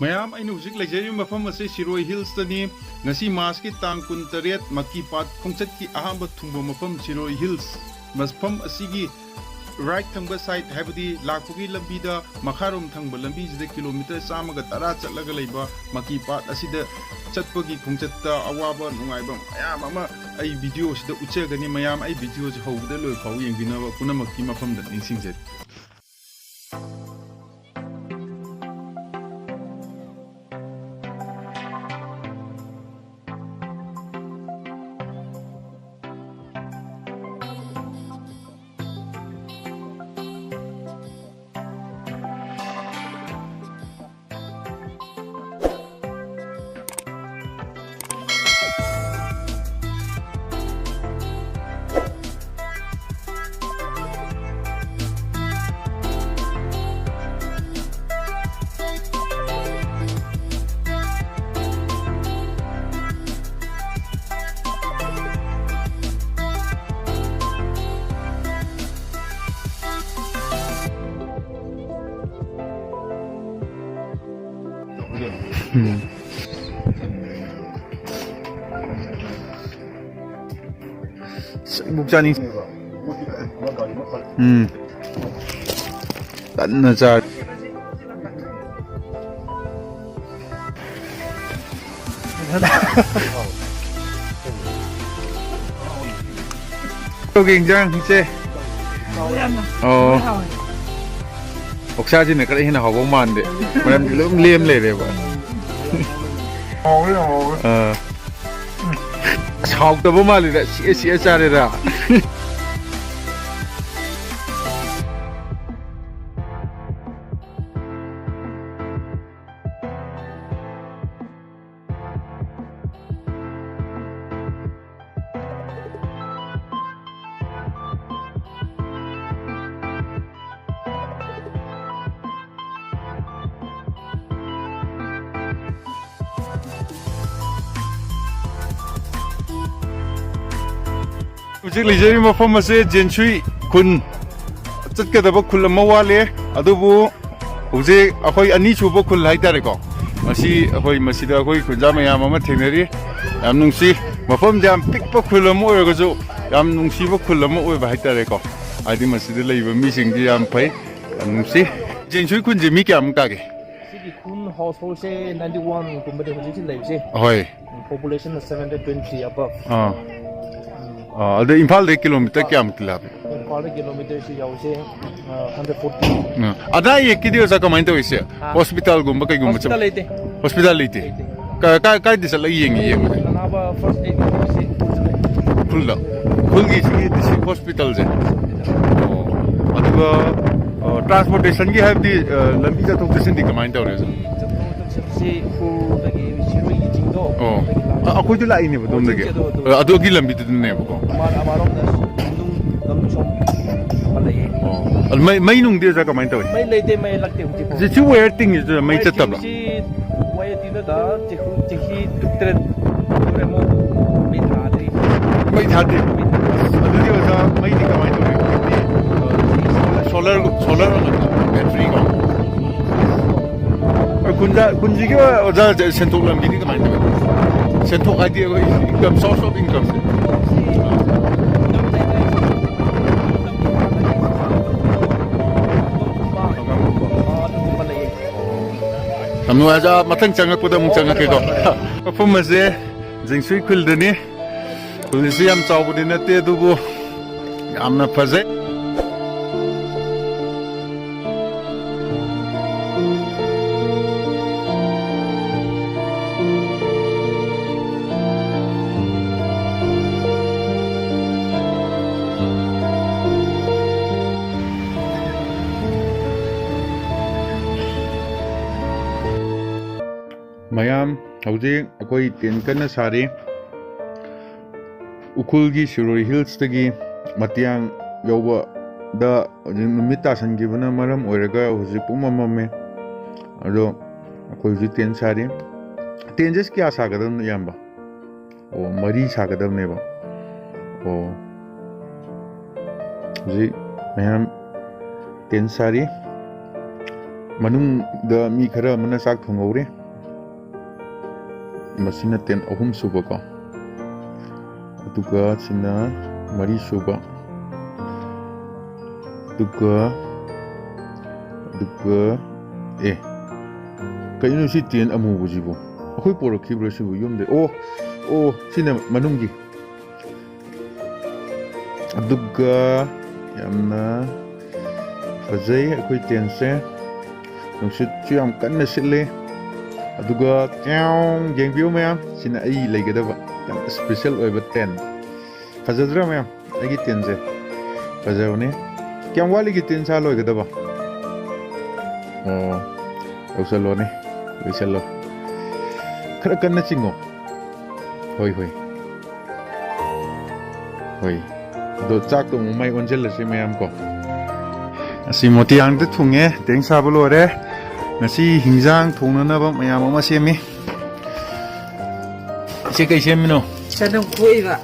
ꯃꯌꯥꯝ ꯑꯩꯅ ꯍꯧꯖꯤꯛ ꯂꯩꯖꯔꯤꯕ ꯃꯐꯝ ꯑꯁꯤ ꯁꯤꯔꯣꯏ ꯍꯤꯜꯁꯇꯅꯤ ꯉꯁꯤ ꯃꯥꯔꯆꯀꯤ ꯇꯥꯡ 23 ꯃꯀꯤ ꯄꯥꯠ ꯈꯣꯡꯆꯠꯀꯤ ꯑꯍꯥꯟꯕ ꯊꯨꯡꯕ ꯃꯐꯝ ꯁꯤꯔꯣꯏ ꯍꯤꯜꯁ ꯃꯐꯝ ꯑꯁꯤꯒꯤ ꯔꯥꯏꯠ ꯊꯪꯕ ꯁꯥꯏꯠ ꯍꯥꯏꯕꯗꯤ ꯂꯥꯛꯄꯒꯤ ꯂꯝꯕꯤꯗ ꯃꯈꯥꯔꯣꯝ ꯊꯪꯕ ꯂꯝꯕꯤꯁꯤꯗ ꯀꯤꯂꯣꯃꯤꯇꯔ 110 ꯆꯠꯂꯒ ꯂꯩꯕ ꯃꯀꯤ ꯄꯥꯠ ꯑꯁꯤꯗ ꯆꯠꯄꯒꯤ ꯈꯣꯡꯆꯠꯇ ꯑꯋꯥꯕ ꯅꯨꯡꯉꯥꯏꯕ ꯃꯌꯥꯝ ꯑꯃ ꯑꯩ ꯚꯤꯗꯤꯑꯣꯁꯤꯗ ꯎꯠꯆꯒꯅꯤ ꯃꯌꯥꯝ ꯑꯩ ꯚꯤꯗꯤꯑꯣꯁꯤ ꯍꯧꯕꯗ ꯂꯣꯏꯐꯥꯎ ꯌꯦꯡꯕꯤꯅꯕ ꯄꯨꯝꯅꯃꯛꯀꯤ ꯃꯐꯝꯗ ꯅꯤꯡꯁꯤꯡꯖꯔꯤ 목자니 딴나자 굉장 이제 옥사진에 그래 해나 하고 만데 그럼 좀 렘레래 봐 사옥도 말이다 시에 잘해라 ꯍꯧꯖꯤꯛ ꯂꯩꯖꯔꯤꯕ ꯃꯐꯝ ꯑꯁꯤ ꯖꯦꯟꯁꯨꯏ ꯈꯨꯟ ꯆꯠꯀꯗꯕ ꯈꯨꯜ ꯑꯃ ꯋꯥꯠꯂꯦ ꯑꯗꯨꯕꯨ ꯍꯧꯖꯤꯛ ꯑꯩꯈꯣꯏ ꯑꯅꯤꯁꯨꯕ ꯈꯨꯜ ꯍꯥꯏꯇꯥꯔꯦꯀꯣ ꯃꯁꯤ ꯑꯩꯈꯣꯏ ꯃꯁꯤꯗ ꯑꯩꯈꯣꯏ ꯈꯨꯟꯖꯥ ꯃꯌꯥꯝ ꯑꯃ ꯊꯦꯡꯅꯔꯤ ꯌꯥꯝ ꯅꯨꯡꯁꯤ ꯃꯐꯝꯁꯦ ꯌꯥꯝ ꯄꯤꯛꯄ ꯈꯨꯜ ꯑꯃ ꯑꯣꯏꯔꯒꯁꯨ ꯌꯥꯝ ꯅꯨꯡꯁꯤꯕ ꯈꯨꯜ ꯑꯃ ꯑꯣꯏꯕ ꯍꯥꯏꯇꯥꯔꯦꯀꯣ ꯍꯥꯏꯗꯤ ꯃꯁꯤꯗ ꯂꯩꯕ ꯃꯤꯁꯤꯡꯗꯤ ꯌꯥꯝ ꯐꯩ ꯌꯥꯝ ꯅꯨꯡꯁꯤ ꯖꯦꯟꯁꯨꯏ ꯈꯨꯟꯁꯦ ꯃꯤ ꯀꯌꯥꯃꯨꯛ ꯇꯥꯒꯦ ꯁꯤꯒꯤ ꯈꯨꯟ ꯍꯥꯎꯁꯍꯣꯜꯁꯦ 91 ꯒꯨꯝꯕꯗꯤ ꯍꯧꯖꯤꯛꯁꯤ ꯂꯩꯕꯁꯦ ꯍꯣꯏ ꯄꯣꯄꯨꯂꯦꯁꯟ 720 above ꯑꯗ ꯏꯝꯐꯥꯜꯗꯒꯤ ꯀꯤꯂꯣꯃꯤꯇꯔ ꯀꯌꯥꯃꯨꯛꯇꯤ ꯂꯥꯞꯄꯤ ꯏꯝꯐꯥꯜꯗ ꯀꯤꯂꯣꯃꯤꯇꯔꯁꯤ ꯌꯧꯁꯦ 140 ꯑꯗꯥ ꯌꯦꯛꯀꯤꯗꯤ ꯑꯣꯖꯥ ꯀꯃꯥꯏꯅ ꯇꯧꯔꯤꯁꯦ ꯍꯣꯁꯄꯤꯇꯥꯜꯒꯨꯝꯕ ꯀꯩꯒꯨꯝꯕ ꯍꯣꯁꯄꯤꯇꯥꯜ ꯂꯩꯇꯦ ꯍꯣꯁꯄꯤꯇꯥꯜ ꯂꯩꯇꯦ ꯀꯥꯏꯗ ꯆꯠꯂꯒ ꯌꯦꯡꯕꯗꯤ ꯑꯅꯥꯕ ꯐꯥꯔꯁ ꯑꯦꯗ ꯈꯨꯜꯗ ꯈꯨꯜꯒꯤ ꯁꯤꯒꯤ ꯗꯤꯁꯇ꯭ꯔꯤꯛ ꯍꯣꯁꯄꯤꯇꯥꯜꯁꯦ ꯑꯗꯨꯒ ꯇ꯭ꯔꯥꯟꯁꯄꯣꯔꯇꯦꯁꯟꯒꯤ ꯍꯥꯏꯕꯗꯤ ꯂꯝꯕꯤ ꯆꯠꯊꯣꯛ ꯆꯠꯁꯤꯟꯗꯤ ꯀꯃꯥꯏꯅ ꯇꯧꯔꯦ ꯑꯣꯖꯥ ꯆꯠꯊꯣꯛ ꯆꯠꯁꯤꯟꯁꯤ ꯎꯈ꯭ꯔꯨꯜꯗꯒꯤ ꯁꯤꯔꯣꯏꯒꯤ ꯆꯤꯡꯗꯣ ꯑꯩꯈꯣꯏꯁꯨ ꯂꯥꯛꯏꯅꯦꯕ ꯑꯗꯣꯝꯗꯒꯤ ꯑꯗꯨꯒꯤ ꯂꯝꯕꯤꯗꯨꯗꯅꯦꯕꯀꯣ ꯑꯃꯔꯣꯝꯗ ꯂꯝꯁꯣꯝ ꯑꯃ ꯂꯩꯌꯦ ꯃꯩ ꯅꯨꯡꯗꯤ ꯑꯣꯖꯥ ꯀꯃꯥꯏꯅ ꯇꯧꯋꯤ ꯃꯩ ꯂꯩꯇꯦ ꯃꯩ ꯂꯥꯛꯇꯦ ꯍꯧꯖꯤꯛ ꯁꯤ ꯋꯦꯌꯔ ꯇꯤꯡꯉꯤꯁꯤꯗ ꯃꯩ ꯆꯠꯇꯕ꯭ꯔꯥ ꯋꯦꯌꯔ ꯇꯤꯡꯗꯨꯗ ꯆꯍꯤ 2-3 ꯑꯃꯨꯛ ꯃꯩ ꯊꯥꯗ꯭ꯔꯤ ꯃꯩ ꯊꯥꯗꯦ ꯑꯗꯨꯗꯤ ꯑꯣꯖꯥ ꯃꯩꯗꯤ ꯀꯃꯥꯏꯅ ꯇꯧꯋꯤ ꯁꯣꯂꯔ ꯕꯦꯇ꯭ꯔꯤꯀꯣ ꯈꯨꯟꯁꯤꯒꯤ ꯑꯣꯖꯥ ꯁꯦꯟꯊꯣꯛ ꯂꯝꯕꯤꯗꯤ ꯀꯃꯥꯏꯅ ꯇꯧꯋꯤ ꯁꯦꯟꯊꯣꯛ ꯍꯥꯏꯗꯤ ꯑꯩꯈꯣꯏ ꯏꯟꯀꯝ ꯁꯣꯔꯁ ꯑꯣꯐ ꯏꯟꯀꯝꯁꯦ ꯌꯥꯝ ꯅꯨꯡꯉꯥꯏꯖ ꯃꯊꯪ ꯆꯪꯉꯛꯄꯗ ꯑꯃꯨꯛ ꯆꯪꯉꯛꯀꯦꯀꯣ ꯃꯐꯝ ꯑꯁꯦ ꯖꯦꯡꯁꯨꯏ ꯈꯨꯜꯗꯅꯤ ꯈꯨꯜꯁꯤ ꯌꯥꯝ ꯆꯥꯎꯕꯗꯤ ꯅꯠꯇꯦ ꯑꯗꯨꯕꯨ ꯌꯥꯝꯅ ꯐꯖꯩ ꯃꯌꯥꯝ ꯍꯧꯖꯤꯛ ꯑꯩꯈꯣꯏ ꯇꯦꯟ ꯀꯟꯅ ꯁꯥꯔꯤ ꯎꯈ꯭ꯔꯨꯜꯒꯤ ꯁꯤꯔꯣꯏ ꯍꯤꯜꯁꯇꯒꯤ ꯃꯇꯤꯌꯥꯡ ꯌꯧꯕꯗ ꯅꯨꯃꯤꯠ ꯇꯥꯁꯟꯈꯤꯕꯅ ꯃꯔꯝ ꯑꯣꯏꯔꯒ ꯍꯧꯖꯤꯛ ꯄꯨꯡ ꯑꯃꯝꯃꯦ ꯑꯗꯣ ꯑꯩꯈꯣꯏ ꯍꯧꯖꯤꯛ ꯇꯦꯟ ꯁꯥꯔꯤ ꯇꯦꯟꯁꯦ ꯀꯌꯥ ꯁꯥꯒꯗꯕꯅꯣ ꯏꯌꯥꯝꯕ ꯑꯣ 4 ꯁꯥꯒꯗꯕꯅꯦꯕ ꯑꯣ ꯍꯧꯖꯤꯛ ꯃꯌꯥꯝ ꯇꯦꯟ ꯁꯥꯔꯤ ꯃꯅꯨꯡꯗ ꯃꯤ ꯈꯔ ꯑꯃꯅ ꯆꯥꯛ ꯊꯣꯡꯍꯧꯔꯦ ꯃꯁꯤꯅ ꯇꯦꯟ ꯑꯍꯨꯝ ꯁꯨꯕꯀꯣ ꯑꯗꯨꯒ ꯁꯤꯅ ꯃꯔꯤ ꯁꯨꯕ ꯑꯗꯨꯒ ꯀꯩꯅꯣ ꯁꯤ ꯇꯦꯟ ꯑꯃꯨꯕꯁꯤꯕꯨ ꯑꯩꯈꯣꯏ ꯄꯣꯔꯛꯈꯤꯕ꯭ꯔꯥ ꯁꯤꯕꯨ ꯌꯨꯝꯗ ꯑꯣ ꯁꯤꯅ ꯃꯅꯨꯡꯒꯤ ꯑꯗꯨꯒ ꯌꯥꯝꯅ ꯐꯖꯩ ꯑꯩꯈꯣꯏ ꯇꯦꯟꯁꯦ ꯅꯨꯡꯁꯤꯠꯁꯨ ꯌꯥꯝ ꯀꯟꯅ ꯁꯤꯠꯂꯦ ꯑꯗꯨꯒ ꯌꯦꯡꯕꯤꯌꯨ ꯃꯌꯥꯝ ꯁꯤꯅ ꯑꯩ ꯂꯩꯒꯗꯕ ꯌꯥꯝ ꯁ꯭ꯄꯦꯁꯦꯜ ꯑꯣꯏꯕ ꯇꯦꯟ ꯐꯖꯗ꯭ꯔꯥ ꯃꯌꯥꯝ ꯑꯩꯒꯤ ꯇꯦꯟꯁꯦ ꯐꯖꯕꯅꯦ ꯀꯌꯥꯝ ꯋꯥꯠꯂꯤꯒꯦ ꯇꯦꯟ ꯁꯥ ꯂꯣꯏꯒꯗꯕ ꯂꯧꯁꯜꯂꯣꯅꯦ ꯂꯣꯏꯁꯜꯂꯣ खरा कन्ना चिंगो होय दो चाक तो मुंबई ओंजल से मैम को असी मोतियांग ते थुंगे तेंग साबो लोरे ngasi hingjang thongnaba mayam ama semi se kai semino sanam khoiba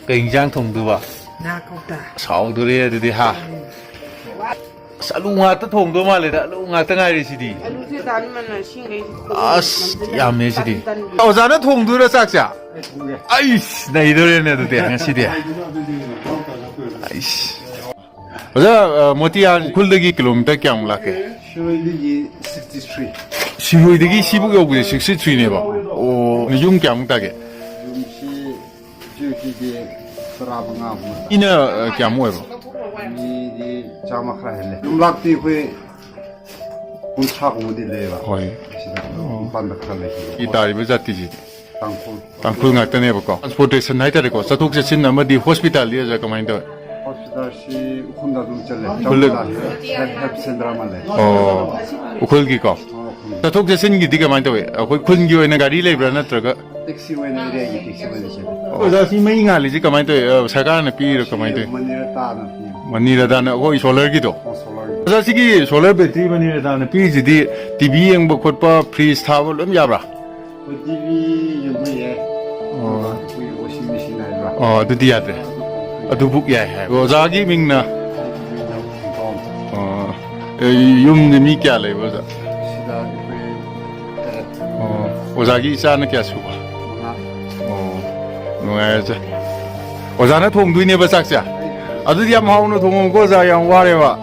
kai hingjang thongduba na kauta saudure adudi ha salu nga ta thongdo male da lu nga ta ngai ri sidi alu se dan mana singai as yamne sidi ozana thongdura sakcha ais nei dore ne de ngasi de ais oza motiyan khulgi kilometer kyam lake 시로이드기 16여구에 63네바 오 용 꺄묵다게 이나 꺄묵에바 이 자막라 했네 음락비 후에 본차고디래가 거의 반박하네 이따리브 자티지 땅굴 같은 해볼까 트랜스포테이션 하이터리고 사톡세신 아마디 호스피탈리에서 그만도 호스피탈시 혼자 좀 잘래 원래 헬프센터만래 우컬기가 사톡세신기 디가 많이 돼 거기 큰 교회는 가리 레브라 나트가 택시 외에 이래기 택시 외에 오자시 메잉알리지 그만도 사가는 피로 그만도 만니라다나 거기 솔라기도 오자시기 솔라 배터리 만니라다나 피지디 TV 영보 콧바 프리즈 타블 야브라 TV 유미에 워싱 머신 아이라 어두디 야데 어두북 야해 오자기 밍나 yumni mi kya lay boza ozagi isana kya suba nungaya ozana thongduine ba sakcha adudi yam hawno thongom ko za yam ware ba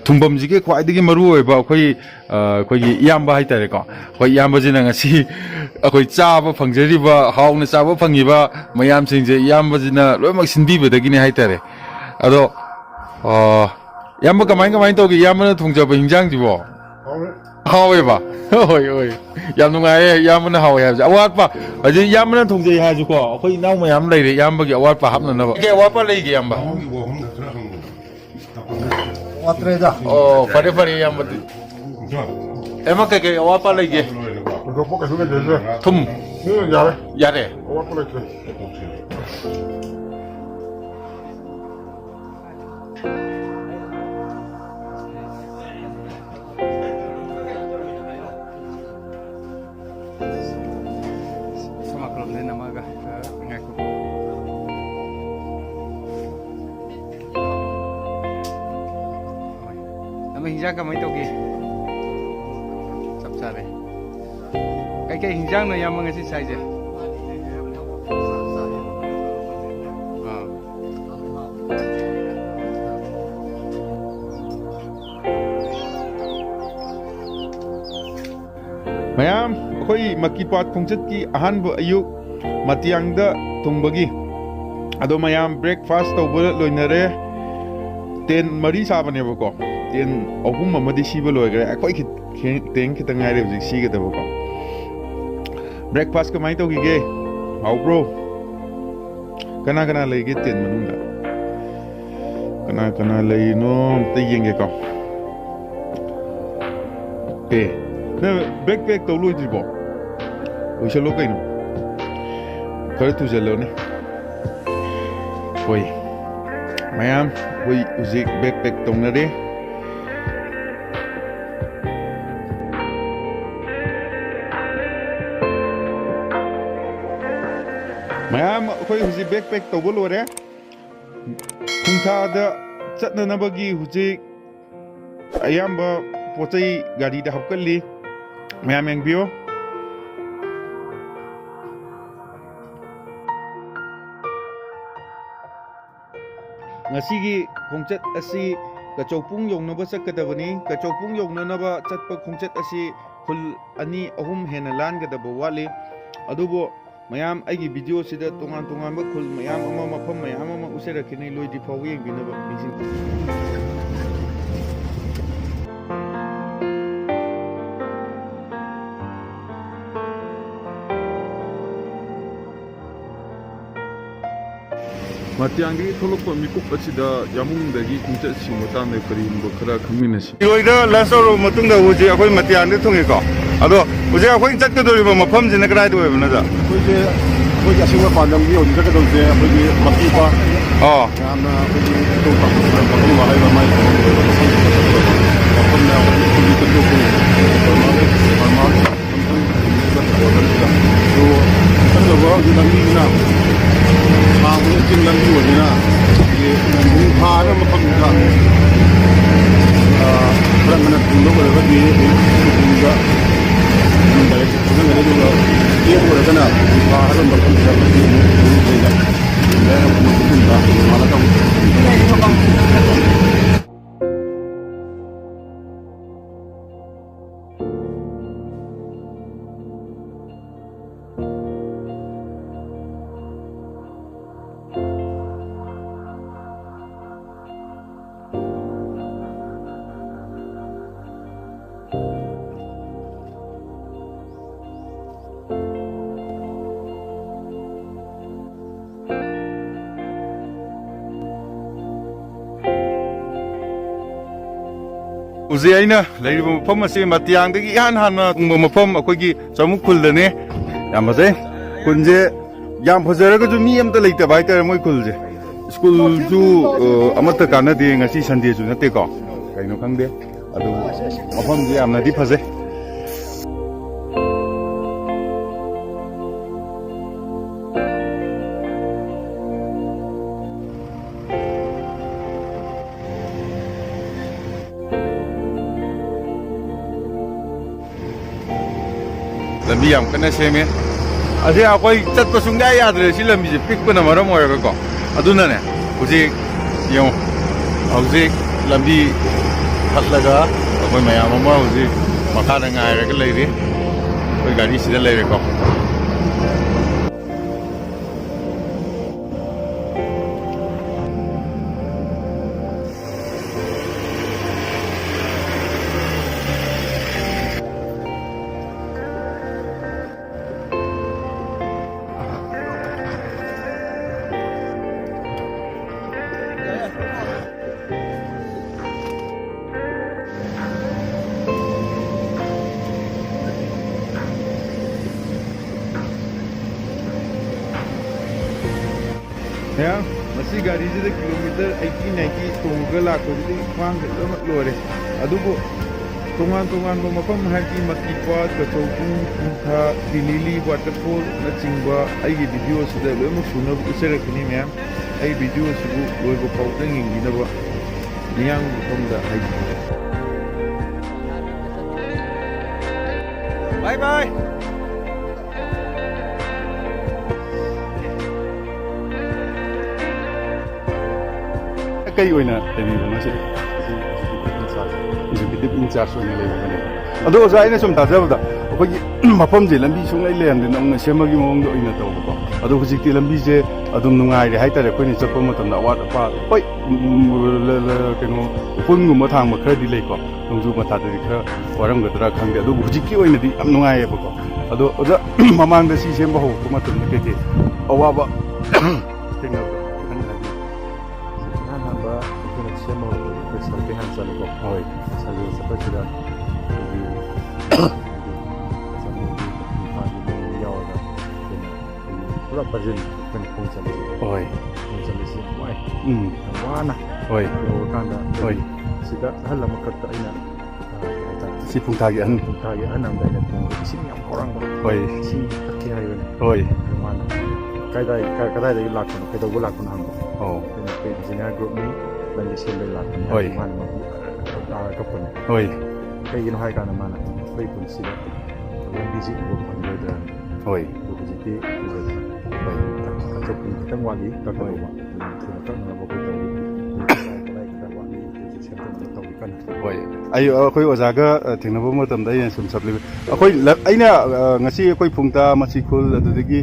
thungbamjige khwaidagi maru oiba khoi iyamba haitare ko khoi iyamba jina ngasi khoi chaba phangjariba hawna chaba phangiba mayam singje iyamba jina loimak sinbibadagini haitare ado yamba kamai togi yamba thongjaba hingjangjibo haweba hoi yam nungaye yamba na hawe habja awatpa aje yamba na thongjai haju ko khoi naw mayam leire yamba gi awatpa hapna na ba ke awatpa leige yamba 와트레자 fare yamba ema ke awatpa leige 이거 포카 속에 되죠 thum yare 와트레 hingjang kamai togi chap chare kai hingjang no yam ngasi sai je mayam khoi makipat khongchat ki ahanba ayuk matiangda tungbagi ado mayam breakfast tawba loinare ten mari sabane bako ten ahum amadi siba loigre akoi ten kitang ngaire hujik sigada bako breakfast kamai tawgige how bro kana leige ten manungda kana leino te yenge ko na backpack to loidribo oisalo kaino kare tu jalone hoi mayam hoi uzik backpack tongnare mayam hoi uzik backpack to bolore khungtha da chatna nabagi uzik ꯑꯌꯥꯝꯕ ꯄꯣꯠ ꯆꯩ ꯒꯥꯔꯤꯗ ꯍꯥꯞꯀꯠꯂꯤ ꯃꯌꯥꯝ ꯌꯦꯡꯕꯤꯌꯨ ꯉꯁꯤꯒꯤ ꯈꯣꯡꯆꯠ ꯑꯁꯤ ꯀꯆꯧꯄꯨꯡ ꯌꯧꯅꯕ ꯆꯠꯀꯗꯕꯅꯤ ꯀꯆꯧꯄꯨꯡ ꯌꯧꯅꯅꯕ ꯆꯠꯄ ꯈꯣꯡꯆꯠ ꯑꯁꯤ ꯈꯨꯜ 2-3 ꯍꯦꯟꯅ ꯂꯥꯟꯒꯗꯕ ꯋꯥꯠꯂꯤ ꯑꯗꯨꯕꯨ ꯃꯌꯥꯝ ꯑꯩꯒꯤ ꯚꯤꯗꯤꯑꯣꯁꯤꯗ ꯇꯣꯉꯥꯟ ꯇꯣꯉꯥꯟꯕ ꯈꯨꯜ ꯃꯌꯥꯝ ꯑꯃ ꯃꯐꯝ ꯃꯌꯥꯝ ꯑꯃ ꯎꯠꯆꯔꯛꯈꯤꯅꯤ ꯂꯣꯏꯗ꯭ꯔꯤ ꯐꯥꯎꯕ ꯌꯦꯡꯕꯤꯅꯕ ꯅꯤꯡꯁꯤꯡꯕꯤꯌꯨ ꯃꯇ꯭ꯌꯥꯡꯗꯒꯤ ꯊꯣꯛꯂꯛꯄ ꯃꯤꯀꯨꯞ ꯑꯁꯤꯗ ꯌꯥꯃꯨꯡꯗꯒꯤ ꯈꯣꯡꯆꯠꯁꯤꯡ ꯃꯇꯥꯡꯗ ꯀꯔꯤꯒꯨꯝꯕ ꯈꯔ ꯈꯪꯃꯤꯟꯅꯁꯤ ꯏꯔꯣꯏꯗ ꯂꯟꯁ ꯇꯧꯔꯕ ꯃꯇꯨꯡꯗ ꯍꯧꯖꯤꯛ ꯑꯩꯈꯣꯏ ꯃꯇ꯭ꯌꯥꯡꯗ ꯊꯨꯡꯉꯦꯀꯣ ꯑꯗꯣ ꯍꯧꯖꯤꯛ ꯑꯩꯈꯣꯏꯅ ꯆꯠꯀꯗꯧꯔꯤꯕ ꯃꯐꯝꯁꯤꯅ ꯀꯗꯥꯏꯗ ꯑꯣꯏꯕꯅꯣꯗ ꯑꯩꯈꯣꯏꯒꯤ ꯑꯁꯤꯡꯕ ꯄꯥꯟꯗꯝꯒꯤ ꯍꯧꯖꯤꯛ ꯆꯠꯀꯗꯧꯁꯦ ꯑꯩꯈꯣꯏꯒꯤ ꯃꯄꯤꯄ ꯌꯥꯝꯅ ꯑꯩꯈꯣꯏꯒꯤ ꯃꯐꯝ ꯍꯥꯏꯕ ꯃꯥꯏ ꯃꯐꯝꯗ ꯑꯩꯈꯣꯏꯒꯤ ꯆꯠꯊꯣꯛꯄ ꯆꯠꯂꯕ ꯍꯧꯖꯤꯛ ꯂꯝꯕꯤꯁꯤꯅ ꯁꯥꯡꯕ ꯆꯤꯡ ꯂꯝꯕꯤ ꯑꯣꯏꯕꯅꯤ나 ꯅꯣꯡ ꯐꯥꯔ ꯃꯐꯝꯗꯨꯗ ꯈꯔ ꯉꯟꯅ ꯊꯨꯡꯕ ꯑꯣꯏꯔꯒꯗꯤ ꯊꯨꯡꯕ ꯗꯥꯏꯔꯦꯛ ꯆꯠꯅꯒꯅꯤ ꯑꯗꯨꯒ ꯆꯦꯡ ꯑꯣꯏꯔꯒꯅ ꯐꯥꯔ ꯃꯐꯝꯗꯨꯗ ꯃꯇꯨꯡꯗ ꯃꯥꯜꯂꯒ ꯍꯧꯖꯤꯛ ꯑꯩꯅ ꯂꯩꯔꯤꯕ ꯃꯐꯝ ꯑꯁꯤ ꯃꯇ꯭ꯌꯥꯡꯗꯒꯤ ꯏꯍꯥꯟ ꯍꯥꯟꯅ ꯊꯨꯡꯕ ꯃꯐꯝ ꯑꯩꯈꯣꯏꯒꯤ ꯆꯃꯨꯛ ꯈꯨꯜꯗꯅꯤ ꯌꯥꯝ ꯐꯖꯩ ꯈꯨꯜꯁꯦ ꯌꯥꯝ ꯐꯖꯔꯒꯁꯨ ꯃꯤ ꯑꯃꯇ ꯂꯩꯇꯕ ꯍꯥꯏꯇꯥꯔꯦ ꯃꯣꯏ ꯈꯨꯜꯁꯦ ꯁ꯭ꯀꯨꯜꯁꯨ ꯑꯃꯠꯇ ꯀꯥꯟꯅꯗꯦ ꯉꯁꯤ ꯁꯟꯗꯦꯁꯨ ꯅꯠꯇꯦꯀꯣ ꯀꯩꯅꯣ ꯈꯪꯗꯦ ꯑꯗꯨ ꯃꯐꯝꯁꯦ ꯌꯥꯝꯅꯗꯤ ꯐꯖꯩ ꯂꯝꯕꯤ ꯌꯥꯝ ꯀꯟꯅ ꯁꯦꯝꯃꯦ ꯑꯁꯤ ꯑꯩꯈꯣꯏ ꯆꯠꯄ ꯁꯨꯡꯌꯥ ꯌꯥꯗ꯭ꯔꯦ ꯁꯤ ꯂꯝꯕꯤꯁꯦ ꯄꯤꯛꯄꯅ ꯃꯔꯝ ꯑꯣꯏꯔꯒꯀꯣ ꯑꯗꯨꯅꯅꯦ ꯍꯧꯖꯤꯛ ꯌꯦꯡꯉꯨ ꯍꯧꯖꯤꯛ ꯂꯝꯕꯤ ꯐꯠꯂꯒ ꯑꯩꯈꯣꯏ ꯃꯌꯥꯝ ꯑꯃ ꯍꯧꯖꯤꯛ ꯃꯈꯥꯗ ꯉꯥꯏꯔꯒ ꯂꯩꯔꯤ ꯑꯩꯈꯣꯏ ꯒꯥꯔꯤꯁꯤꯗ ꯂꯩꯔꯦꯀꯣ ꯃꯁꯤ ꯒꯥꯔꯤꯁꯤꯗ ꯀꯤꯂꯣꯃꯤꯇꯔ 80-90 ꯇꯣꯡꯉꯒ ꯂꯥꯛꯄꯁꯤꯗꯤ ꯈ꯭ꯋꯥꯡꯁꯦ ꯂꯣꯏꯅꯃꯛ ꯂꯣꯏꯔꯦ ꯑꯗꯨꯕꯨ ꯇꯣꯉꯥꯟ ꯇꯣꯉꯥꯟꯕ ꯃꯐꯝ ꯍꯥꯏꯕꯗꯤ ꯃꯀꯤꯄꯥꯠ ꯀꯆꯧꯄꯨꯡ ꯈꯨꯟꯊꯥ ꯇꯤꯂꯤꯂꯤ ꯋꯥꯇꯔꯐꯣꯜꯅꯆꯤꯡꯕ ꯑꯩꯒꯤ ꯚꯤꯗꯤꯑꯣꯁꯤꯗ ꯂꯣꯏꯅꯃꯛ ꯁꯨꯅꯕ ꯎꯠꯆꯔꯛꯀꯅꯤ ꯃꯌꯥꯝ ꯑꯩ ꯚꯤꯗꯤꯑꯣꯁꯤꯕꯨ ꯂꯣꯏꯕ ꯐꯥꯎꯗ ꯌꯦꯡꯕꯤꯅꯕ ꯃꯤꯌꯥꯝꯒꯤ ꯃꯐꯝꯗ ꯍꯥꯏꯕꯤꯌꯨ ꯕꯥꯏ ꯕꯥꯏ ꯀꯩ ꯑꯣꯏꯅ ꯂꯩꯕꯤꯕꯅꯣ ꯁꯤ ꯑꯦꯛꯖꯤꯀ꯭ꯌꯨꯇꯤꯚ ꯏꯟꯆꯥꯔꯖ ꯑꯣꯏꯅ ꯂꯩꯕꯅꯦ ꯑꯗꯣ ꯑꯣꯖꯥ ꯑꯩꯅ ꯁꯨꯝ ꯇꯥꯖꯕꯗ ꯑꯩꯈꯣꯏꯒꯤ ꯃꯐꯝꯁꯦ ꯂꯝꯕꯤ ꯁꯨꯡꯂꯩ ꯂꯩꯔꯝꯗꯦ ꯅꯧꯅ ꯁꯦꯝꯕꯒꯤ ꯃꯑꯣꯡꯗ ꯑꯣꯏꯅ ꯇꯧꯕꯀꯣ ꯑꯗꯣ ꯍꯧꯖꯤꯛꯇꯤ ꯂꯝꯕꯤꯁꯦ ꯑꯗꯨꯝ ꯅꯨꯡꯉꯥꯏꯔꯦ ꯍꯥꯏꯇꯥꯔꯦ ꯑꯩꯈꯣꯏꯅ ꯆꯠꯄ ꯃꯇꯝꯗ ꯑꯋꯥꯠ ꯑꯄꯥ ꯍꯣꯏ ꯀꯩꯅꯣ ꯎꯐꯨꯟꯒꯨꯝꯕ ꯊꯥꯡꯕ ꯈꯔꯗꯤ ꯂꯩꯀꯣ ꯅꯣꯡꯖꯨ ꯃꯊꯥꯗꯗꯤ ꯈꯔ ꯋꯥꯔꯝꯒꯗ꯭ꯔꯥ ꯈꯪꯗꯦ ꯑꯗꯨꯕꯨ ꯍꯧꯖꯤꯛꯀꯤ ꯑꯣꯏꯅꯗꯤ ꯌꯥꯝ ꯅꯨꯡꯉꯥꯏꯌꯦꯕꯀꯣ ꯑꯗꯣ ꯑꯣꯖꯥ ꯃꯃꯥꯡꯗ ꯁꯤ ꯁꯦꯝꯕ ꯍꯧꯔꯛꯄ ꯃꯇꯝꯗ ꯀꯩꯀꯩ ꯑꯋꯥꯕ ꯊꯦꯡꯅꯕ ꯁꯦꯝꯕ ꯑꯩꯈꯣꯏ ꯁꯔꯚꯦ ꯍꯥꯟꯅ ꯆꯠꯂꯦꯀꯣ ꯍꯣꯏ ꯁꯔꯚꯦ ꯆꯠꯄꯁꯤꯗ ꯑꯩꯈꯣꯏꯒꯤ ꯌꯥꯎꯔꯒ ꯑꯩꯈꯣꯏꯅ ꯄꯨꯔꯥ ꯕꯖꯦꯠ ꯑꯩꯈꯣꯏꯅ ꯈꯣꯡ ꯆꯠꯂꯤꯁꯦ ꯍꯣꯏ ꯈꯣꯡ ꯆꯠꯂꯤꯁꯤ ꯌꯥꯝ ꯋꯥꯏ ꯌꯥꯝ ꯋꯥꯅ ꯍꯣꯏ ꯌꯧꯔꯀꯥꯟꯗ ꯍꯣꯏ ꯁꯤꯗ ꯑꯍꯜ ꯑꯃꯈꯛꯇ ꯑꯩꯅ ꯁꯤ ꯄꯨꯡꯊꯥꯒꯤ ꯑꯍꯟ ꯊꯥꯒꯤ ꯑꯍꯟ ꯑꯃꯗ ꯑꯩꯅ ꯊꯣꯡꯕ ꯏꯁꯤꯡ ꯌꯥꯝ ꯈꯧꯔꯥꯡꯕ ꯍꯣꯏ ꯏꯁꯤꯡ ꯊꯛꯀꯦ ꯍꯥꯏꯕꯅꯤ ꯍꯣꯏ ꯃꯥꯅ ꯀꯗꯥꯏꯗꯒꯤ ꯂꯥꯛꯄꯅꯣ ꯀꯩꯗꯧꯕ ꯂꯥꯛꯄꯅꯣ ꯍꯪꯕ ꯑꯣ ꯑꯩꯈꯣꯏ ꯖꯤꯅꯤꯌꯥ ꯒ꯭ꯔꯨꯞꯅꯤ ꯂꯝꯕꯤ ꯁꯦꯝꯕꯩ ꯂꯥꯛꯄꯅꯤ ꯍꯣꯏ ꯃꯥꯅ ꯀꯞꯄꯅꯤ ꯍꯣꯏ ꯀꯩꯒꯤꯅꯣ ꯍꯥꯏ ꯀꯥꯟꯗ ꯃꯥꯅ ꯑꯩꯈꯣꯏ ꯄꯨꯟꯁꯤꯗ ꯂꯝꯕꯤꯁꯤ ꯎꯕ ꯐꯪꯂꯣꯏꯗ꯭ꯔꯅ ꯍꯣꯏ ꯑꯗꯨ ꯍꯧꯖꯤꯛꯇꯤ ꯎꯔꯦ ꯀꯛꯊꯣꯛꯄꯤ ꯈꯤꯇꯪ ꯋꯥꯠꯂꯤ ꯀꯛꯀꯗꯧꯕ ꯊꯨꯅ ꯀꯛꯅꯕ ꯑꯩꯈꯣꯏ ꯇꯧꯔꯤ ꯈꯔ ꯋꯥꯠꯂꯤ ꯑꯗꯨꯁꯨ ꯁꯦꯝꯗꯣꯛꯅꯕ ꯇꯧꯔꯤ ꯀꯟꯅ ꯍꯣꯏ ꯑꯩꯈꯣꯏ ꯑꯣꯖꯥꯒ ꯊꯦꯡꯅꯕ ꯃꯇꯝꯗ ꯑꯩꯅ ꯁꯨꯝ ꯁꯞꯂꯤꯃꯦꯟ ꯑꯩꯅ ꯉꯁꯤ ꯑꯩꯈꯣই ꯐꯨꯡꯇꯥ ꯃꯆꯤꯈꯨꯜ ꯑꯗꯨꯗꯒꯤ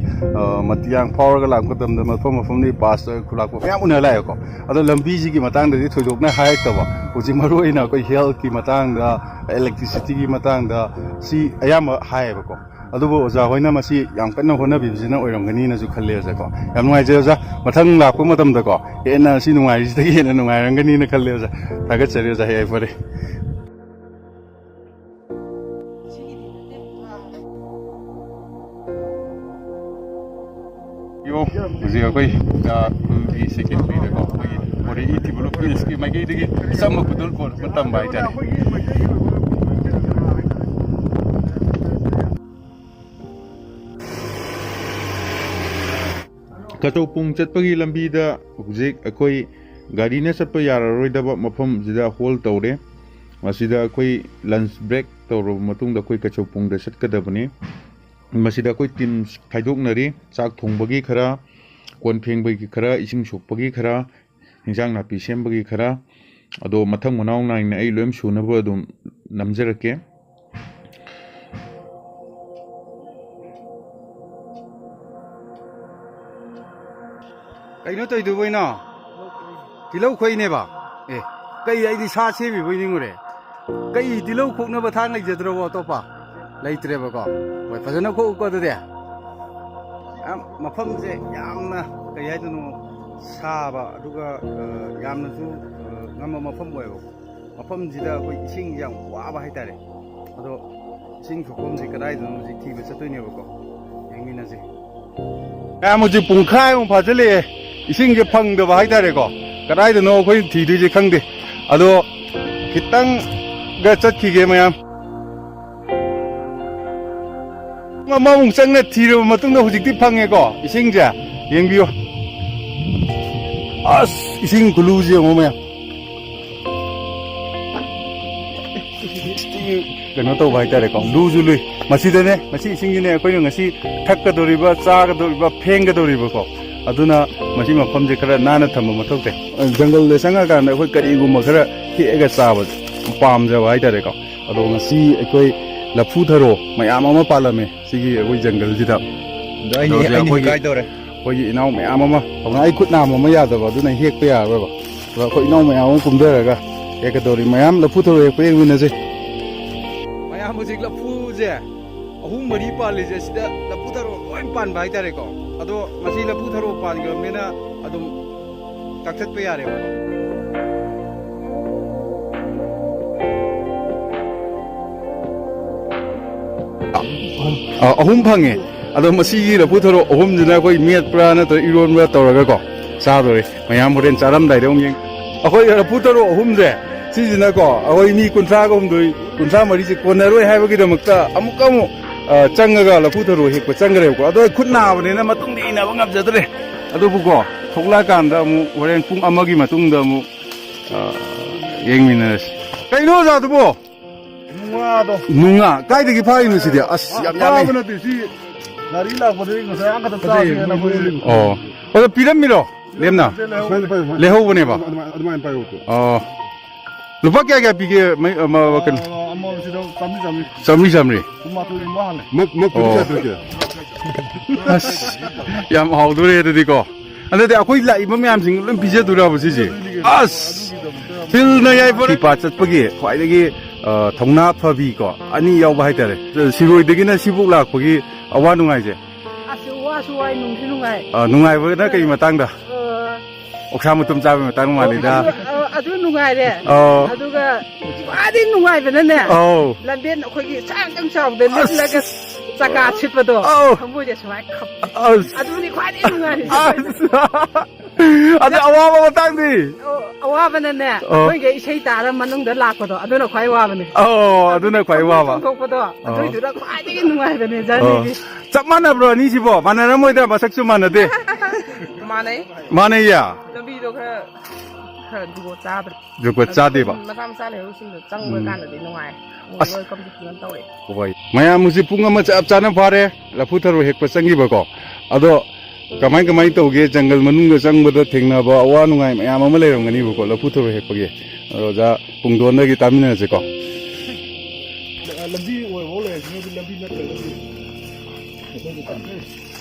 ꯃꯇꯤꯌꯥꯡ ꯐꯥꯎꯔꯒ ꯂꯥꯛꯄ ꯃꯇꯝꯗ ꯃꯐꯝꯗꯒꯤ ꯕꯥꯁ ꯈꯨꯂꯥꯛꯄ ꯃꯌꯥꯝ ꯎꯅ ꯂꯥꯛꯑꯦꯀꯣ ꯑꯗꯣ ꯂꯝꯕꯤꯁꯤꯒꯤ ꯃꯇꯥꯡꯗꯗꯤ ꯊꯣꯏꯗꯣꯛꯅ ꯍꯥꯏꯔꯛꯇꯕ ꯍꯧꯖꯤꯛ ꯃꯔꯨꯑꯣꯏꯅ ꯑꯩꯈꯣꯏ ꯍꯦꯜꯊꯀꯤ ꯃꯇꯥꯡꯗ ꯏꯂꯦꯛꯇ꯭ꯔꯤꯁꯤꯇꯤꯒꯤ ꯃꯇꯥꯡꯗ ꯁꯤ ꯑꯌꯥꯝꯕ ꯍꯥꯏꯌꯦꯕꯀꯣ ꯑꯗꯨꯕꯨ ꯑꯣꯖꯥ ꯍꯣꯏꯅ ꯃꯁꯤ ꯌꯥꯝ ꯀꯟꯅ ꯍꯣꯠꯅꯕꯤꯕꯁꯤꯅ ꯑꯣꯏꯔꯝꯒꯅꯤꯅꯁꯨ ꯈꯜꯂꯦ ꯑꯣꯖꯥꯀꯣ ꯌꯥꯝ ꯅꯨꯡꯉꯥꯏꯖꯩ ꯑꯣꯖꯥ ꯃꯊꯪ ꯂꯥꯛꯄ ꯃꯇꯝꯗꯀꯣ ꯍꯦꯟꯅ ꯁꯤ ꯅꯨꯡꯉꯥꯏꯔꯤꯁꯤꯗꯒꯤ ꯍꯦꯟꯅ ꯅꯨꯡꯉꯥꯏꯔꯝꯒꯅꯤꯅ ꯈꯜꯂꯦ ꯑꯣꯖꯥ ꯊꯥꯒꯠꯆꯔꯤ ꯑꯣꯖꯥ ꯌꯥꯏꯐꯔꯦ ꯍꯧꯖꯤꯛ ꯑꯩꯈꯣꯏ ꯈꯨꯜꯒꯤ ꯁꯦꯀꯦꯟꯗꯔꯤꯗꯀꯣ ꯑꯩꯈꯣꯏꯒꯤ ꯃꯣꯔꯦꯒꯤ ꯗꯤꯕꯂꯞꯃꯦꯟꯠꯀꯤ ꯃꯥꯏꯀꯩꯗꯒꯤ ꯑꯆꯝꯕ ꯈꯨꯗꯣꯜꯄꯣꯠ ꯑꯃ ꯇꯝꯕ ꯍꯥꯏꯇꯥꯔꯦ ꯀꯆꯧꯄꯨꯡ ꯆꯠꯄꯒꯤ ꯂꯝꯕꯤꯗ ꯍꯧꯖꯤꯛ ꯑꯩꯈꯣꯏ ꯒꯥꯔꯤꯅ ꯆꯠꯄ ꯌꯥꯔꯔꯣꯏꯗꯕ ꯃꯐꯝꯁꯤꯗ ꯍꯣꯜ ꯇꯧꯔꯦ ꯃꯁꯤꯗ ꯑꯩꯈꯣꯏ ꯂꯟꯆ ꯕ꯭ꯔꯦꯛ ꯇꯧꯔꯕ ꯃꯇꯨꯡꯗ ꯑꯩꯈꯣꯏ ꯀꯆꯧꯄꯨꯡꯗ ꯆꯠꯀꯗꯕꯅꯤ ꯃꯁꯤꯗ ꯑꯩꯈꯣꯏ ꯇꯤꯝ ꯈꯥꯏꯗꯣꯛꯅꯔꯤ ꯆꯥꯛ ꯊꯣꯡꯕꯒꯤ ꯈꯔ ꯀꯣꯟ ꯐꯦꯡꯕꯒꯤ ꯈꯔ ꯏꯁꯤꯡ ꯁꯣꯛꯄꯒꯤ ꯈꯔ ꯏꯟꯖꯥꯡ ꯅꯥꯄꯤ ꯁꯦꯝꯕꯒꯤ ꯈꯔ ꯑꯗꯣ ꯃꯊꯪ ꯃꯅꯥꯎ ꯅꯥꯏꯅ ꯑꯩ ꯂꯣꯏ ꯁꯨꯅꯕ ꯑꯗꯨꯝ ꯅꯝꯖꯔꯛꯀꯦ ꯀꯩꯅꯣ ꯇꯧꯗꯣꯏꯕꯣꯏꯅꯣ ꯇꯤꯜꯍꯧ ꯈꯣꯏꯅꯦꯕ ꯀꯩ ꯑꯩꯗꯤ ꯁꯥ ꯁꯦꯝꯃꯤꯕꯣꯏ ꯅꯤꯡꯉꯨꯔꯦ ꯀꯩ ꯇꯤꯜꯍꯧ ꯈꯣꯛꯅꯕ ꯊꯥꯡ ꯂꯩꯖꯗ꯭ꯔꯕꯣ ꯑꯇꯣꯞꯄ ꯂꯩꯇ꯭ꯔꯦꯕꯀꯣ ꯍꯣꯏ ꯐꯖꯅ ꯈꯣꯛꯎꯀꯣ ꯑꯗꯨꯗꯤ ꯃꯐꯝꯁꯦ ꯌꯥꯝꯅ ꯀꯩ ꯍꯥꯏꯗꯣꯏꯅꯣ ꯁꯥꯕ ꯑꯗꯨꯒ ꯌꯥꯝꯅꯁꯨ ꯉꯝꯕ ꯃꯐꯝ ꯑꯣꯏꯌꯦꯕꯀꯣ ꯃꯐꯝꯁꯤꯗ ꯑꯩꯈꯣꯏ ꯏꯁꯤꯡꯁꯦ ꯌꯥꯝ ꯋꯥꯕ ꯍꯥꯏꯇꯥꯔꯦ ꯑꯗꯣ ꯏꯁꯤꯡ ꯁꯣꯛꯐꯝꯁꯦ ꯀꯗꯥꯏꯗꯅꯣ ꯍꯧꯖꯤꯛ ꯊꯤꯕ ꯆꯠꯇꯣꯏꯅꯦꯕꯀோ ꯌꯦꯡꯃꯤꯟꯅꯁꯦ ꯃꯌꯥꯝ ꯍꯧꯖꯤꯛ ꯄꯨꯡꯈꯥꯏꯃꯨꯛ ꯐꯥꯖꯤꯜꯂꯛꯑꯦ ꯏꯁꯤꯡꯁꯦ ꯐꯪꯗꯕ ꯍꯥꯏꯇꯥꯔꯦꯀꯣ ꯀꯗꯥꯏꯗꯅꯣ ꯑꯩꯈꯣꯏ ꯊꯤꯗꯣꯏꯁꯦ ꯈꯪꯗꯦ ꯑꯗꯣ ꯈꯤꯇꯪꯒ ꯆꯠꯈꯤꯒꯦ ꯃꯌꯥꯝ ꯑꯃꯃꯨꯛ ꯆꯪꯅ ꯊꯤꯔꯕ ꯃꯇꯨꯡꯗ ꯍꯧꯖꯤꯛꯇꯤ ꯐꯪꯉꯦꯀꯣ ꯏꯁꯤꯡꯁꯦ ꯌꯦꯡꯕꯤꯌꯨ ꯑꯁ ꯏꯁꯤꯡ ꯈꯨꯂꯨꯁꯦ ꯌꯦꯡꯉꯣ ꯃꯌꯥꯝ ꯀꯩꯅꯣ ꯇꯧꯕ ꯍꯥꯏꯇꯥꯔꯦꯀꯣ ꯂꯨꯁꯨ ꯂꯨꯏ ꯃꯁꯤꯗꯅꯦ ꯃꯁꯤ ꯏꯁꯤꯡꯁꯤꯅꯦ ꯑꯩꯈꯣꯏꯅ ꯉꯁꯤ ꯊꯛꯀꯗꯧꯔꯤꯕ ꯆꯥꯒꯗꯧꯔꯤꯕ ꯐꯦꯡꯒꯗꯧꯔꯤꯕꯀꯣ ꯑꯗꯨꯅ ꯃꯁꯤ ꯃꯐꯝꯁꯦ ꯈꯔ ꯅꯥꯟꯅ ꯊꯝꯕ ꯃꯊꯧ ꯇꯥꯏ ꯖꯪꯒꯜꯗ ꯆꯪꯉꯀꯥꯟꯗ ꯑꯩꯈꯣꯏ ꯀꯔꯤꯒꯨꯝꯕ ꯈꯔ ꯍꯦꯛꯑꯒ ꯆꯥꯕꯁꯦ ꯄꯥꯝꯖꯕ ꯍꯥꯏꯇꯥꯔꯦꯀꯣ ꯑꯗꯣ ꯉꯁꯤ ꯑꯩꯈꯣꯏ ꯂꯐꯨ ꯊꯔꯣ ꯃꯌꯥꯝ ꯑꯃ ꯄꯥꯜꯂꯝꯃꯦ ꯁꯤꯒꯤ ꯑꯩꯈꯣꯏ ꯖꯪꯒꯜꯁꯤꯗ ꯑꯩꯈꯣꯏꯒꯤ ꯏꯅꯥꯎ ꯃꯌꯥꯝ ꯑꯃ ꯑꯩ ꯈꯨꯠ ꯅꯥꯝꯃ ꯑꯃ ꯌꯥꯗꯕ ꯑꯗꯨꯅ ꯍꯦꯛꯄ ꯌꯥꯔꯣꯏꯕ ꯑꯗꯣ ꯑꯩꯈꯣꯏ ꯏꯅꯥꯎ ꯃꯌꯥꯝ ꯑꯃ ꯀꯨꯝꯊꯔꯒ ꯍꯦꯛꯀꯗꯧꯔꯤ ꯃꯌꯥꯝ ꯂꯐꯨ ꯊꯔꯣ ꯍꯦꯛꯄ ꯌꯦꯡꯃꯤꯟꯅꯁꯦ ꯃꯌꯥꯝ ꯍꯧꯖꯤꯛ ꯂꯐꯨꯁꯦ 3-4 ꯄꯥꯜꯂꯤꯁꯦ ꯁꯤꯗ ꯂꯐꯨ ꯊꯔꯣ ꯂꯣꯏ ꯄꯥꯟꯕ ꯍꯥꯏꯇꯥꯔꯦꯀꯣ ꯑꯗꯣ ꯃꯁꯤ ꯂꯐꯨ ꯊꯔꯣ ꯄꯥꯟꯈ꯭ꯔꯕꯅꯤꯅ ꯑꯗꯨꯝ ꯀꯛꯊꯠꯄ ꯌꯥꯔꯦꯕꯀꯣ ꯑꯍꯨꯝ ꯐꯪꯉꯦ ꯑꯗꯣ ꯃꯁꯤꯒꯤ ꯂꯐꯨ ꯊꯔꯣ ꯑꯍꯨꯝꯁꯤꯅ ꯑꯩꯈꯣꯏ ꯃꯦꯠꯄ꯭ꯔꯥ ꯅꯠꯇ꯭ꯔꯒ ꯏꯔꯣꯟꯕ꯭ꯔꯥ ꯇꯧꯔꯒꯀꯣ ꯆꯥꯗꯣꯔꯦ ꯃꯌꯥꯝ ꯍꯣꯔꯦꯟ ꯆꯥꯔꯝꯗꯥꯏꯗ ꯑꯃꯨꯛ ꯌꯦꯡ ꯑꯩꯈꯣꯏ ꯂꯐꯨ ꯊꯔꯣ ꯑꯍꯨꯝꯁꯦ ꯁꯤꯁꯤꯅꯀꯣ ꯑꯩꯈꯣꯏ ꯃꯤ 30-34ꯁꯦ ꯀꯣꯟꯅꯔꯣꯏ ꯍꯥꯏꯕꯒꯤꯗꯃꯛꯇ ꯑꯃꯨꯛ ꯆꯪꯉꯒ ꯂꯐꯨ ꯊꯔꯣ ꯍꯦꯛꯄ ꯆꯪꯈ꯭ꯔꯦꯕꯀꯣ ꯑꯗꯣ ꯈꯨꯠ ꯅꯥꯕꯅꯤꯅ ꯃꯇꯨꯡꯗꯤ ꯏꯟꯅꯕ ꯉꯝꯖꯗ꯭ꯔꯦ ꯑꯗꯨꯕꯨꯀꯣ ꯊꯣꯛꯂꯛꯑꯀꯥꯟꯗ ꯑꯃꯨꯛ ꯍꯣꯔꯦꯟ ꯄꯨꯡ 1ꯒꯤ ꯃꯇꯨꯡꯗ ꯑꯃꯨꯛ ꯌꯦꯡꯃꯤꯟꯅꯔꯁꯤ ꯀꯩꯅꯣ ꯑꯣꯖꯥꯗꯨꯕꯣ ꯅꯨꯡꯉꯥ ꯀꯥꯏꯗꯒꯤ ꯐꯥꯔꯤꯅꯣ ꯁꯤꯗꯤ ꯑꯁ ꯌꯥꯝ ꯌꯥꯝꯃꯦ ꯅꯠꯇꯦ ꯁꯤ ꯒꯥꯔꯤ ꯂꯥꯛꯄꯗꯒꯤ ꯉꯁꯥꯏ ꯑꯥ ꯆꯥꯁꯦꯅ ꯑꯣ ꯑꯗꯣ ꯄꯤꯔꯝꯃꯤꯔꯣ ꯂꯦꯝꯅ ꯂꯩꯍꯧꯕꯅꯦꯕ ꯑꯗꯨꯃꯥꯏꯅ ꯄꯥꯏꯌꯣ ꯑꯣ ꯂꯨꯄꯥ ꯀꯌꯥ ꯄꯤꯒꯦ ꯀꯩꯅꯣ ꯑꯃꯁꯤꯗ 100 100 ꯑꯁ ꯌꯥꯝ ꯍꯥꯎꯗꯣꯔꯦ ꯑꯗꯨꯗꯤꯀꯣ ꯑꯗꯨꯗꯤ ꯑꯩꯈꯣꯏ ꯂꯥꯛꯏꯕ ꯃꯌꯥꯝꯁꯤꯡ ꯂꯣꯏ ꯄꯤꯖꯗꯣꯏꯔꯕ ꯁꯤꯁꯦ ꯑꯁ ꯐꯤꯜꯅ ꯌꯥꯏꯐꯔꯦ ꯁꯤꯄꯥ ꯆꯠꯄꯒꯤ ꯈ꯭ꯋꯥꯏꯗꯒꯤ ꯊꯧꯅꯥ ꯐꯕꯤꯀꯣ ꯑꯅꯤ ꯌꯥꯎꯕ ꯍꯥꯏꯇꯥꯔꯦ ꯁꯤꯔꯣꯏꯗꯒꯤꯅ ꯁꯤꯕꯨꯛ ꯂꯥꯛꯄꯒꯤ ꯑꯋꯥ ꯅꯨꯡꯉꯥꯏꯁꯦ ꯑꯁ ꯋꯥꯁꯨ ꯋꯥꯏ ꯅꯨꯡꯁꯨ ꯅꯨꯡꯉꯥꯏ ꯅꯨꯡꯉꯥꯏꯕꯅ ꯀꯩ ꯃꯇꯥꯡꯗ ꯑꯣꯛꯁꯥ ꯃꯇꯨꯝ ꯆꯥꯕꯒꯤ ꯃꯇꯥꯡ ꯃꯥꯜꯂꯤꯗ ꯑꯗꯨ ꯅꯨꯡꯉꯥꯏꯔꯦ ꯑꯗꯨꯒ ꯈ꯭ꯋꯥꯏꯗꯒꯤ ꯅꯨꯡꯉꯥꯏꯕꯅꯅꯦ ꯂꯝꯕꯦꯟ ꯑꯩꯈꯣꯏꯒꯤ ꯆꯥꯡꯇꯪ ꯆꯥꯎꯕꯗ ꯂꯤꯠꯂꯒ ꯆꯀꯥ ꯁꯤꯠꯄꯗꯣ ꯊꯃꯣꯏꯗ ꯁꯨꯃꯥꯏꯅ ꯑꯗꯨꯅꯤ ꯈ꯭ꯋꯥꯏꯗꯒꯤ ꯅꯨꯡꯉꯥꯏꯔꯤꯁꯦ ꯑꯗꯨ ꯑꯋꯥꯕ ꯃꯇꯥꯡꯗꯤ ꯑꯋꯥꯕꯅꯅꯦ ꯑꯩꯈꯣꯏꯒꯤ ꯏꯁꯩ ꯇꯥꯔ ꯃꯅꯨꯡꯗ ꯂꯥꯛꯄꯗꯣ ꯑꯗꯨꯅ ꯈ꯭ꯋꯥꯏ ꯋꯥꯕꯅꯦ ꯑꯗꯨꯅ ꯈ꯭ꯋꯥꯏ ꯋꯥꯕ ꯆꯣꯡꯊꯣꯛꯄꯗꯣ ꯑꯗꯨꯏꯗꯨꯅ ꯈ꯭ꯋꯥꯏꯗꯒꯤ ꯅꯨꯡꯉꯥꯏꯕꯅꯦ ꯖꯔꯅꯤꯗꯤ ꯆꯞ ꯃꯥꯟꯅꯕ꯭ꯔꯣ ꯑꯅꯤꯁꯤꯕꯣ ꯃꯥꯟꯅꯔꯝꯃꯣꯏꯗ ꯃꯁꯛꯁꯨ ꯃꯥꯟꯅꯗꯦ ꯃꯥꯟꯅꯩ ꯃꯥꯟꯅꯩꯌꯦ ꯂꯝꯕꯤꯗꯣ ꯈꯔ ꯈꯔ ꯖꯨꯒꯣꯠ ꯆꯥꯗ꯭ꯔꯦ ꯖꯨꯒꯣꯠ ꯆꯥꯗꯦꯕ ꯃꯆꯥ ꯃꯆꯥ ꯂꯩꯍꯧꯁꯤꯡꯗꯣ ꯆꯪꯕ ꯀꯥꯟꯗꯗꯤ ꯅꯨꯡꯉꯥꯏ ꯃꯣꯏ ꯀꯝꯄꯤꯇꯤꯁꯟ ꯇꯧꯔꯦ ꯍꯣꯏ ꯃꯌꯥꯝꯁꯤ ꯄꯨꯡ ꯑꯃ ꯆꯞ ꯆꯥꯅ ꯐꯥꯔꯦ ꯂꯐꯨ ꯊꯔꯣ ꯍꯦꯛꯄ ꯆꯪꯈꯤꯕꯀꯣ ꯑꯗꯣ ꯀꯃꯥꯏ ꯇꯧꯒꯦ ꯖꯪꯒꯜ ꯃꯅꯨꯡꯗ ꯆꯪꯕꯗ ꯊꯦꯡꯅꯕ ꯑꯋꯥ ꯅꯨꯡꯉꯥꯏ ꯃꯌꯥꯝ ꯑꯃ ꯂꯩꯔꯝꯒꯅꯤꯕꯀꯣ ꯂꯐꯨ ꯊꯔꯣ ꯍꯦꯛꯄꯒꯤ ꯑꯣꯖꯥ ꯄꯨꯡꯗꯣꯟꯗꯒꯤ ꯇꯥꯃꯤꯟꯅꯔꯁꯤꯀꯣ ꯂꯝꯕꯤ ꯑꯣꯏꯕ ꯂꯩꯔꯁꯤꯅꯗꯤ ꯂꯝꯕꯤ ꯅꯠꯇ꯭ꯔꯒꯗꯤ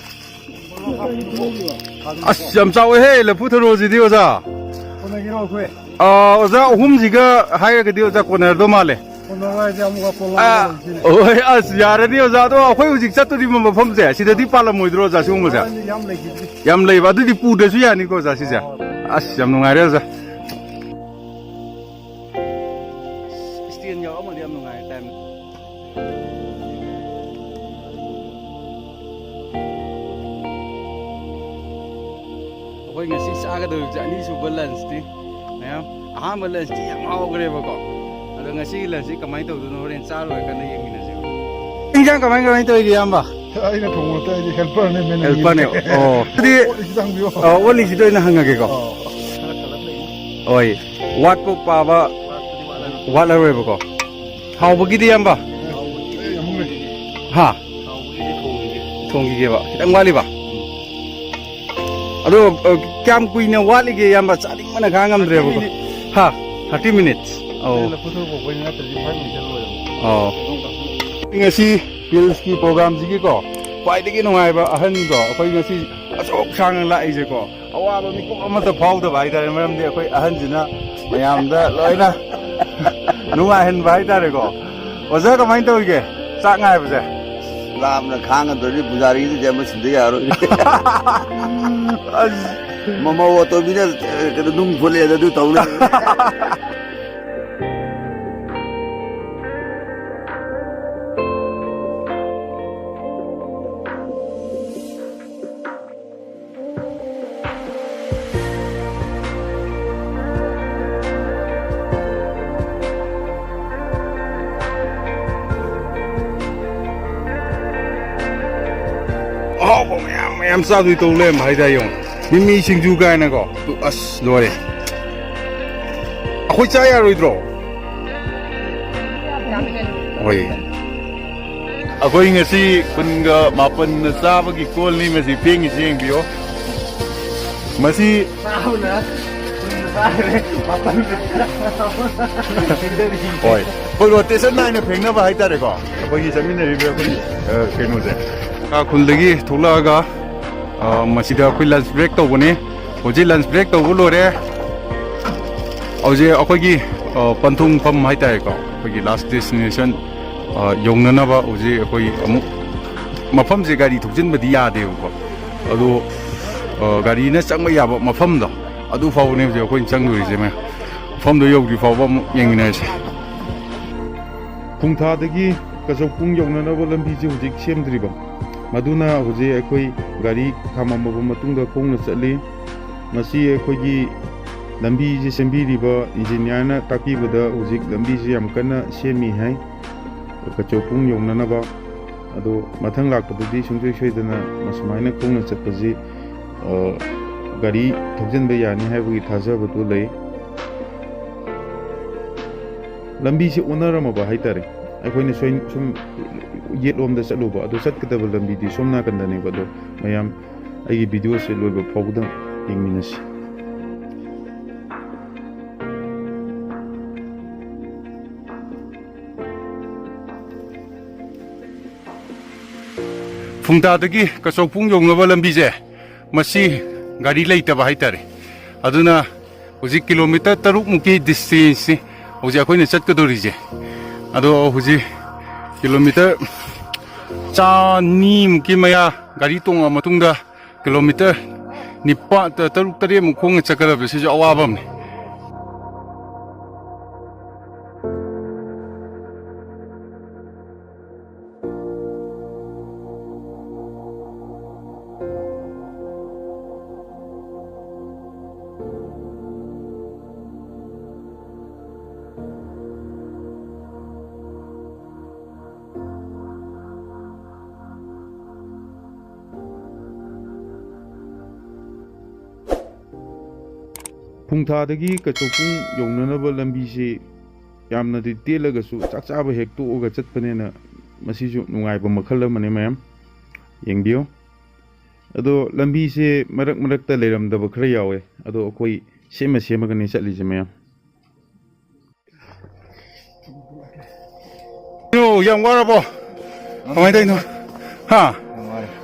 ꯑꯁ ꯌꯥꯝ ꯆꯥꯎꯋꯦꯍꯦ ꯂꯐꯨ ꯊꯔꯣꯁꯤꯗꯤ ꯑꯣꯖꯥ ꯀꯣꯟꯅꯒꯤꯔꯣ ꯑꯩꯈꯣꯏ ꯑꯣꯖꯥ ꯑꯍꯨꯝꯁꯤꯒ ꯍꯥꯏꯔꯒꯗꯤ ꯑꯣꯖꯥ ꯀꯣꯟꯅꯔꯗꯧ ꯃꯥꯜꯂꯦ ꯀꯣꯟꯅꯔꯁꯦ ꯑꯃꯨꯛꯀ ꯍꯣꯏ ꯑꯁ ꯌꯥꯔꯅꯤ ꯑꯣꯖꯥ ꯑꯗꯣ ꯑꯩꯈꯣꯏ ꯍꯧꯖꯤꯛ ꯆꯠꯇꯣꯔꯤꯕ ꯃꯐꯝꯁꯦ ꯁꯤꯗꯗꯤ ꯄꯥꯜꯂꯝꯃꯣꯏꯗ꯭ꯔꯣ ꯑꯣꯖꯥ ꯁꯤꯒꯨꯝꯕꯁꯦ ꯌꯥꯝ ꯂꯩꯈꯤꯗ꯭ꯔꯤ ꯌꯥꯝ ꯂꯩꯕ ꯑꯗꯨꯗꯤ ꯄꯨꯗ꯭ꯔꯁꯨ ꯌꯥꯅꯤꯀꯣ ꯑꯣꯖꯥ ꯁꯤꯁꯦ ꯑꯁ ꯌꯥꯝ ꯅꯨꯡꯉꯥꯏꯔꯦ ꯑꯣꯖꯥ ꯏꯁꯇꯦꯟ ꯌꯥꯎꯔꯝꯃꯗꯤ ꯌꯥꯝ ꯅꯨꯡꯉꯥꯏꯔꯦ ꯇꯥꯏꯝ ꯑꯩꯈꯣꯏ ꯉꯁꯤ ꯆꯥꯒꯗꯧꯔꯤꯕꯁꯦ ꯑꯅꯤꯁꯨꯕ ꯂꯟꯁꯇꯤ ꯃꯌꯥꯝ ꯑꯍꯥꯟꯕ ꯂꯟꯁꯇꯤ ꯌꯥꯝ ꯍꯥꯎꯈ꯭ꯔꯦꯕꯀꯣ ꯑꯗꯣ ꯉꯁꯤꯒꯤ ꯂꯟꯁꯁꯤ ꯀꯃꯥꯏꯅ ꯇꯧꯗꯣꯏꯅꯣ ꯍꯣꯔꯦꯟ ꯆꯥꯔꯣꯏꯀꯥꯟꯗ ꯌꯦꯡꯃꯤꯟꯅꯁꯦ ꯏꯟꯖꯥꯡ ꯀꯃꯥꯏ ꯇꯧꯔꯤꯒꯦ ꯏꯌꯥꯝꯕ ꯑꯩꯅ ꯊꯣꯡꯕ ꯑꯩꯗꯤ ꯍꯦꯜꯄꯔꯅꯦ ꯍꯦꯜꯄꯔꯅꯦ ꯑꯣ ꯑꯗꯨꯗꯤ ꯑꯣꯜꯂꯤꯁꯤꯗ ꯑꯣꯏꯅ ꯍꯪꯉꯒꯦꯀꯣ ꯍꯣꯏ ꯋꯥꯠꯄ ꯄꯥꯕ ꯋꯥꯠꯂꯔꯣꯏꯕꯀꯣ ꯍꯥꯎꯕꯒꯤꯗꯤ ꯏꯌꯥꯝꯕ ꯍꯥ ꯊꯣꯡꯈꯤꯒꯦꯕ ꯈꯤꯇꯪ ꯋꯥꯠꯂꯤꯕ ꯑꯗꯣ ꯀꯌꯥꯝ ꯀꯨꯏꯅ ꯋꯥꯠꯂꯤꯒꯦ ꯏꯌꯥꯝꯕ ꯆꯥꯅꯤꯡꯕꯅ ꯈꯥꯡ ꯉꯝꯗ꯭ꯔꯦꯕꯀꯣ ꯍꯥ 30 minutes ꯉꯁꯤ ꯄꯤꯜꯁꯀꯤ ꯄ꯭ꯔꯣꯒ꯭ꯔꯥꯝꯁꯤꯒꯤꯀꯣ ꯈ꯭ꯋꯥꯏꯗꯒꯤ ꯅꯨꯡꯉꯥꯏꯕ ꯑꯍꯟꯗꯣ ꯑꯩꯈꯣꯏ ꯉꯁꯤ ꯑꯆꯧ ꯁꯥꯡꯅ ꯂꯥꯛꯏꯁꯦꯀꯣ ꯑꯋꯥꯕ ꯃꯤꯀꯨꯞ ꯑꯃꯠꯇ ꯐꯥꯎꯗꯕ ꯍꯥꯏꯇꯥꯔꯦ ꯃꯔꯝꯗꯤ ꯑꯩꯈꯣꯏ ꯑꯍꯟꯁꯤꯅ ꯃꯌꯥꯝꯗ ꯂꯣꯏꯅ ꯅꯨꯡꯉꯥꯏꯍꯟꯕ ꯍꯥꯏꯇꯥꯔꯦꯀꯣ ꯑꯣꯖꯥ ꯀꯃꯥꯏꯅ ꯇꯧꯔꯤꯒꯦ ꯆꯥꯛ ꯉꯥꯏꯕꯁꯦ ꯂꯥꯞꯅ ꯈꯥꯡꯉꯗ꯭ꯔꯗꯤ ꯄꯨꯖꯥꯔꯤꯗꯨꯗꯤ ꯑꯃ ꯁꯤꯟꯗ ꯌꯥꯔꯣꯏ ꯃꯃꯧ ꯑꯇꯣꯝꯕꯤꯅ ꯀꯩꯅꯣ ꯅꯨꯡ ꯐꯨꯠꯂꯦꯗ ꯑꯗꯨ ꯇꯧꯅ ꯑꯍꯥꯎꯕ ꯃꯌꯥꯝ ꯆꯥꯗꯣꯏ ꯇꯧ ꯂꯩꯔꯝꯕ ꯍꯥꯏꯇꯥꯔꯦ ꯌꯦꯡꯉꯣ ꯃꯤꯃꯤ ꯁꯤꯡꯖꯨ ꯀꯥꯏꯅꯀꯣ ꯑꯁ ꯂꯣꯏꯔꯦ ꯑꯩꯈꯣꯏ ꯆꯥ ꯌꯥꯔꯣꯏꯗ꯭ꯔꯣ ꯍꯣꯏ ꯑꯩꯈꯣꯏ ꯉꯁꯤ 19 ꯆꯥꯕꯒꯤ ꯀꯣꯜꯅꯤ ꯃꯁꯤ ꯐꯦꯡꯉꯤꯁꯤ ꯌꯦꯡꯕꯤꯌꯣ ꯃꯁꯤ ꯍꯣꯏ ꯑꯩꯈꯣꯏ ꯔꯣꯇꯦꯁꯟ ꯅꯥꯏꯅ ꯐꯦꯡꯅꯕ ꯍꯥꯏꯇꯥꯔꯦꯀꯣ ꯑꯩꯈꯣꯏꯒꯤ ꯆꯠꯃꯤꯟꯅꯔꯤꯕ ꯑꯩꯈꯣꯏꯒꯤ ꯀꯩꯅꯣꯁꯦ ꯈꯨꯜꯗꯒꯤ ꯊꯣꯛꯂꯛꯑꯒ ꯃꯁꯤꯗ ꯑꯩꯈꯣꯏ ꯂꯟꯆ ꯕ꯭ꯔꯦꯛ ꯇꯧꯕꯅꯤ ꯍꯧꯖꯤꯛ ꯂꯟꯆ ꯕ꯭ꯔꯦꯛ ꯇꯧꯕ ꯂꯣꯏꯔꯦ ꯍꯧꯖꯤꯛ ꯑꯩꯈꯣꯏꯒꯤ ꯄꯟꯊꯨꯡꯐꯝ ꯍꯥꯏꯇꯥꯔꯦꯀꯣ ꯑꯩꯈꯣꯏꯒꯤ ꯂꯥꯁ ꯗꯦꯁꯇꯤꯅꯦꯁꯟ ꯌꯧꯅꯅꯕ ꯍꯧꯖꯤꯛ ꯑꯩꯈꯣꯏ ꯑꯃꯨꯛ ꯃꯐꯝꯁꯦ ꯒꯥꯔꯤ ꯊꯧꯖꯤꯟꯕꯗꯤ ꯌꯥꯗꯦꯕꯀꯣ ꯑꯗꯣ ꯒꯥꯔꯤꯅ ꯆꯪꯕ ꯌꯥꯕ ꯃꯐꯝꯗꯣ ꯑꯗꯨ ꯐꯥꯎꯕꯅꯦ ꯍꯧꯖꯤꯛ ꯑꯩꯈꯣꯏꯅ ꯆꯪꯗꯣꯔꯤꯁꯦ ꯃꯐꯝꯗꯣ ꯌꯧꯗ꯭ꯔꯤ ꯐꯥꯎꯕ ꯑꯃꯨꯛ ꯌꯦꯡꯃꯤꯟꯅꯔꯁꯦ ꯈꯨꯡꯊꯥꯗꯒꯤ ꯀꯆꯧꯄꯨꯡ ꯌꯧꯅꯅꯕ ꯂꯝꯕꯤꯁꯦ ꯍꯧꯖꯤꯛ ꯁꯦꯝꯗ꯭ꯔꯤꯕ ꯃꯗꯨꯅ ꯍꯧꯖꯤꯛ ꯑꯩꯈꯣꯏ ꯒꯥꯔꯤ ꯈꯥꯝꯃꯝꯃꯕ ꯃꯇꯨꯡꯗ ꯈꯣꯡꯅ ꯆꯠꯂꯤ ꯃꯁꯤ ꯑꯩꯈꯣꯏꯒꯤ ꯂꯝꯕꯤꯁꯦ ꯁꯦꯝꯕꯤꯔꯤꯕ ꯏꯟꯖꯤꯅꯤꯌꯥꯔꯅ ꯇꯥꯛꯄꯤꯕꯗ ꯍꯧꯖꯤꯛ ꯂꯝꯕꯤꯁꯦ ꯌꯥꯝ ꯀꯟꯅ ꯁꯦꯝꯃꯤ ꯍꯥꯏ ꯀꯆꯧꯄꯨꯡ ꯌꯧꯅꯅꯕ ꯑꯗꯣ ꯃꯊꯪ ꯂꯥꯛꯄꯗꯗꯤ ꯁꯨꯡꯁꯣꯏ ꯁꯣꯏꯗꯅ ꯁꯨꯃꯥꯏꯅ ꯈꯣꯡꯅ ꯆꯠꯄꯁꯤ ꯒꯥꯔꯤ ꯊꯧꯖꯤꯟꯕ ꯌꯥꯅꯤ ꯍꯥꯏꯕꯒꯤ ꯊꯥꯖꯕꯗꯨ ꯂꯩ ꯂꯝꯕꯤꯁꯦ ꯑꯣꯟꯅꯔꯝꯃꯕ ꯍꯥꯏꯇꯥꯔꯦ ꯑꯩꯈꯣꯏꯅ ꯁꯨꯝ ꯌꯦꯠꯂꯣꯝꯗ ꯆꯠꯂꯨꯕ ꯑꯗꯣ ꯆꯠꯀꯗꯕ ꯂꯝꯕꯤꯗꯤ ꯁꯣꯝ ꯅꯥꯀꯟꯗꯅꯦꯕ ꯑꯗꯣ ꯃꯌꯥꯝ ꯑꯩꯒꯤ ꯚꯤꯗꯤꯑꯣꯁꯦ ꯂꯣꯏꯕ ꯐꯥꯎꯕꯗ ꯌꯦꯡꯃꯤꯟꯅꯁꯤ ꯐꯨꯡꯇꯥꯗꯒꯤ ꯀꯆꯧꯄꯨꯡ ꯌꯧꯅꯕ ꯂꯝꯕꯤꯁꯦ ꯃꯁꯤ ꯒꯥꯔꯤ ꯂꯩꯇꯕ ꯍꯥꯏꯇꯥꯔꯦ ꯑꯗꯨꯅ ꯍꯧꯖꯤꯛ ꯀꯤꯂꯣꯃꯤꯇꯔ 6ꯃꯨꯛꯀꯤ ꯗꯤꯁꯇꯦꯟꯁꯅꯤ ꯍꯧꯖꯤꯛ ꯑꯩꯈꯣꯏꯅ ꯆꯠꯀꯗꯧꯔꯤꯁꯦ ꯑꯗꯣ ꯍꯧꯖꯤꯛ ꯀꯤꯂꯣꯃꯤꯇꯔ 200ꯃꯨꯛꯀꯤ ꯃꯌꯥ ꯒꯥꯔꯤ ꯇꯣꯡꯉ ꯃꯇꯨꯡꯗ ꯀꯤꯂꯣꯃꯤꯇꯔ 7-8ꯃꯨꯛ ꯈꯣꯡꯅ ꯆꯠꯀꯗꯕꯁꯤꯁꯨ ꯑꯋꯥꯕ ꯑꯃꯅꯤ ꯐꯨꯡꯊꯥꯗꯒꯤ ꯀꯆꯧꯄꯨꯡ ꯌꯧꯅꯅꯕ ꯂꯝꯕꯤꯁꯤ ꯌꯥꯝꯅꯗꯤ ꯇꯦꯜꯂꯒꯁꯨ ꯆꯥꯛ ꯆꯥꯕ ꯍꯦꯛ ꯇꯣꯛꯑꯒ ꯆꯠꯄꯅꯤꯅ ꯃꯁꯤꯁꯨ ꯅꯨꯡꯉꯥꯏꯕ ꯃꯈꯜ ꯑꯃꯅꯦ ꯃꯌꯥꯝ ꯌꯦꯡꯕꯤꯌꯨ ꯑꯗꯣ ꯂꯝꯕꯤꯁꯦ ꯃꯔꯛ ꯃꯔꯛꯇ ꯂꯩꯔꯝꯗꯕ ꯈꯔ ꯌꯥꯎꯋꯦ ꯑꯗꯣ ꯑꯩꯈꯣꯏ ꯁꯦꯝꯃꯒꯅꯤ ꯆꯠꯂꯤꯁꯦ ꯃꯌꯥꯝ ꯌꯥꯝ ꯋꯥꯔꯕꯣ ꯀꯃꯥꯏꯅ ꯇꯧꯔꯤꯅꯣ ꯍꯥ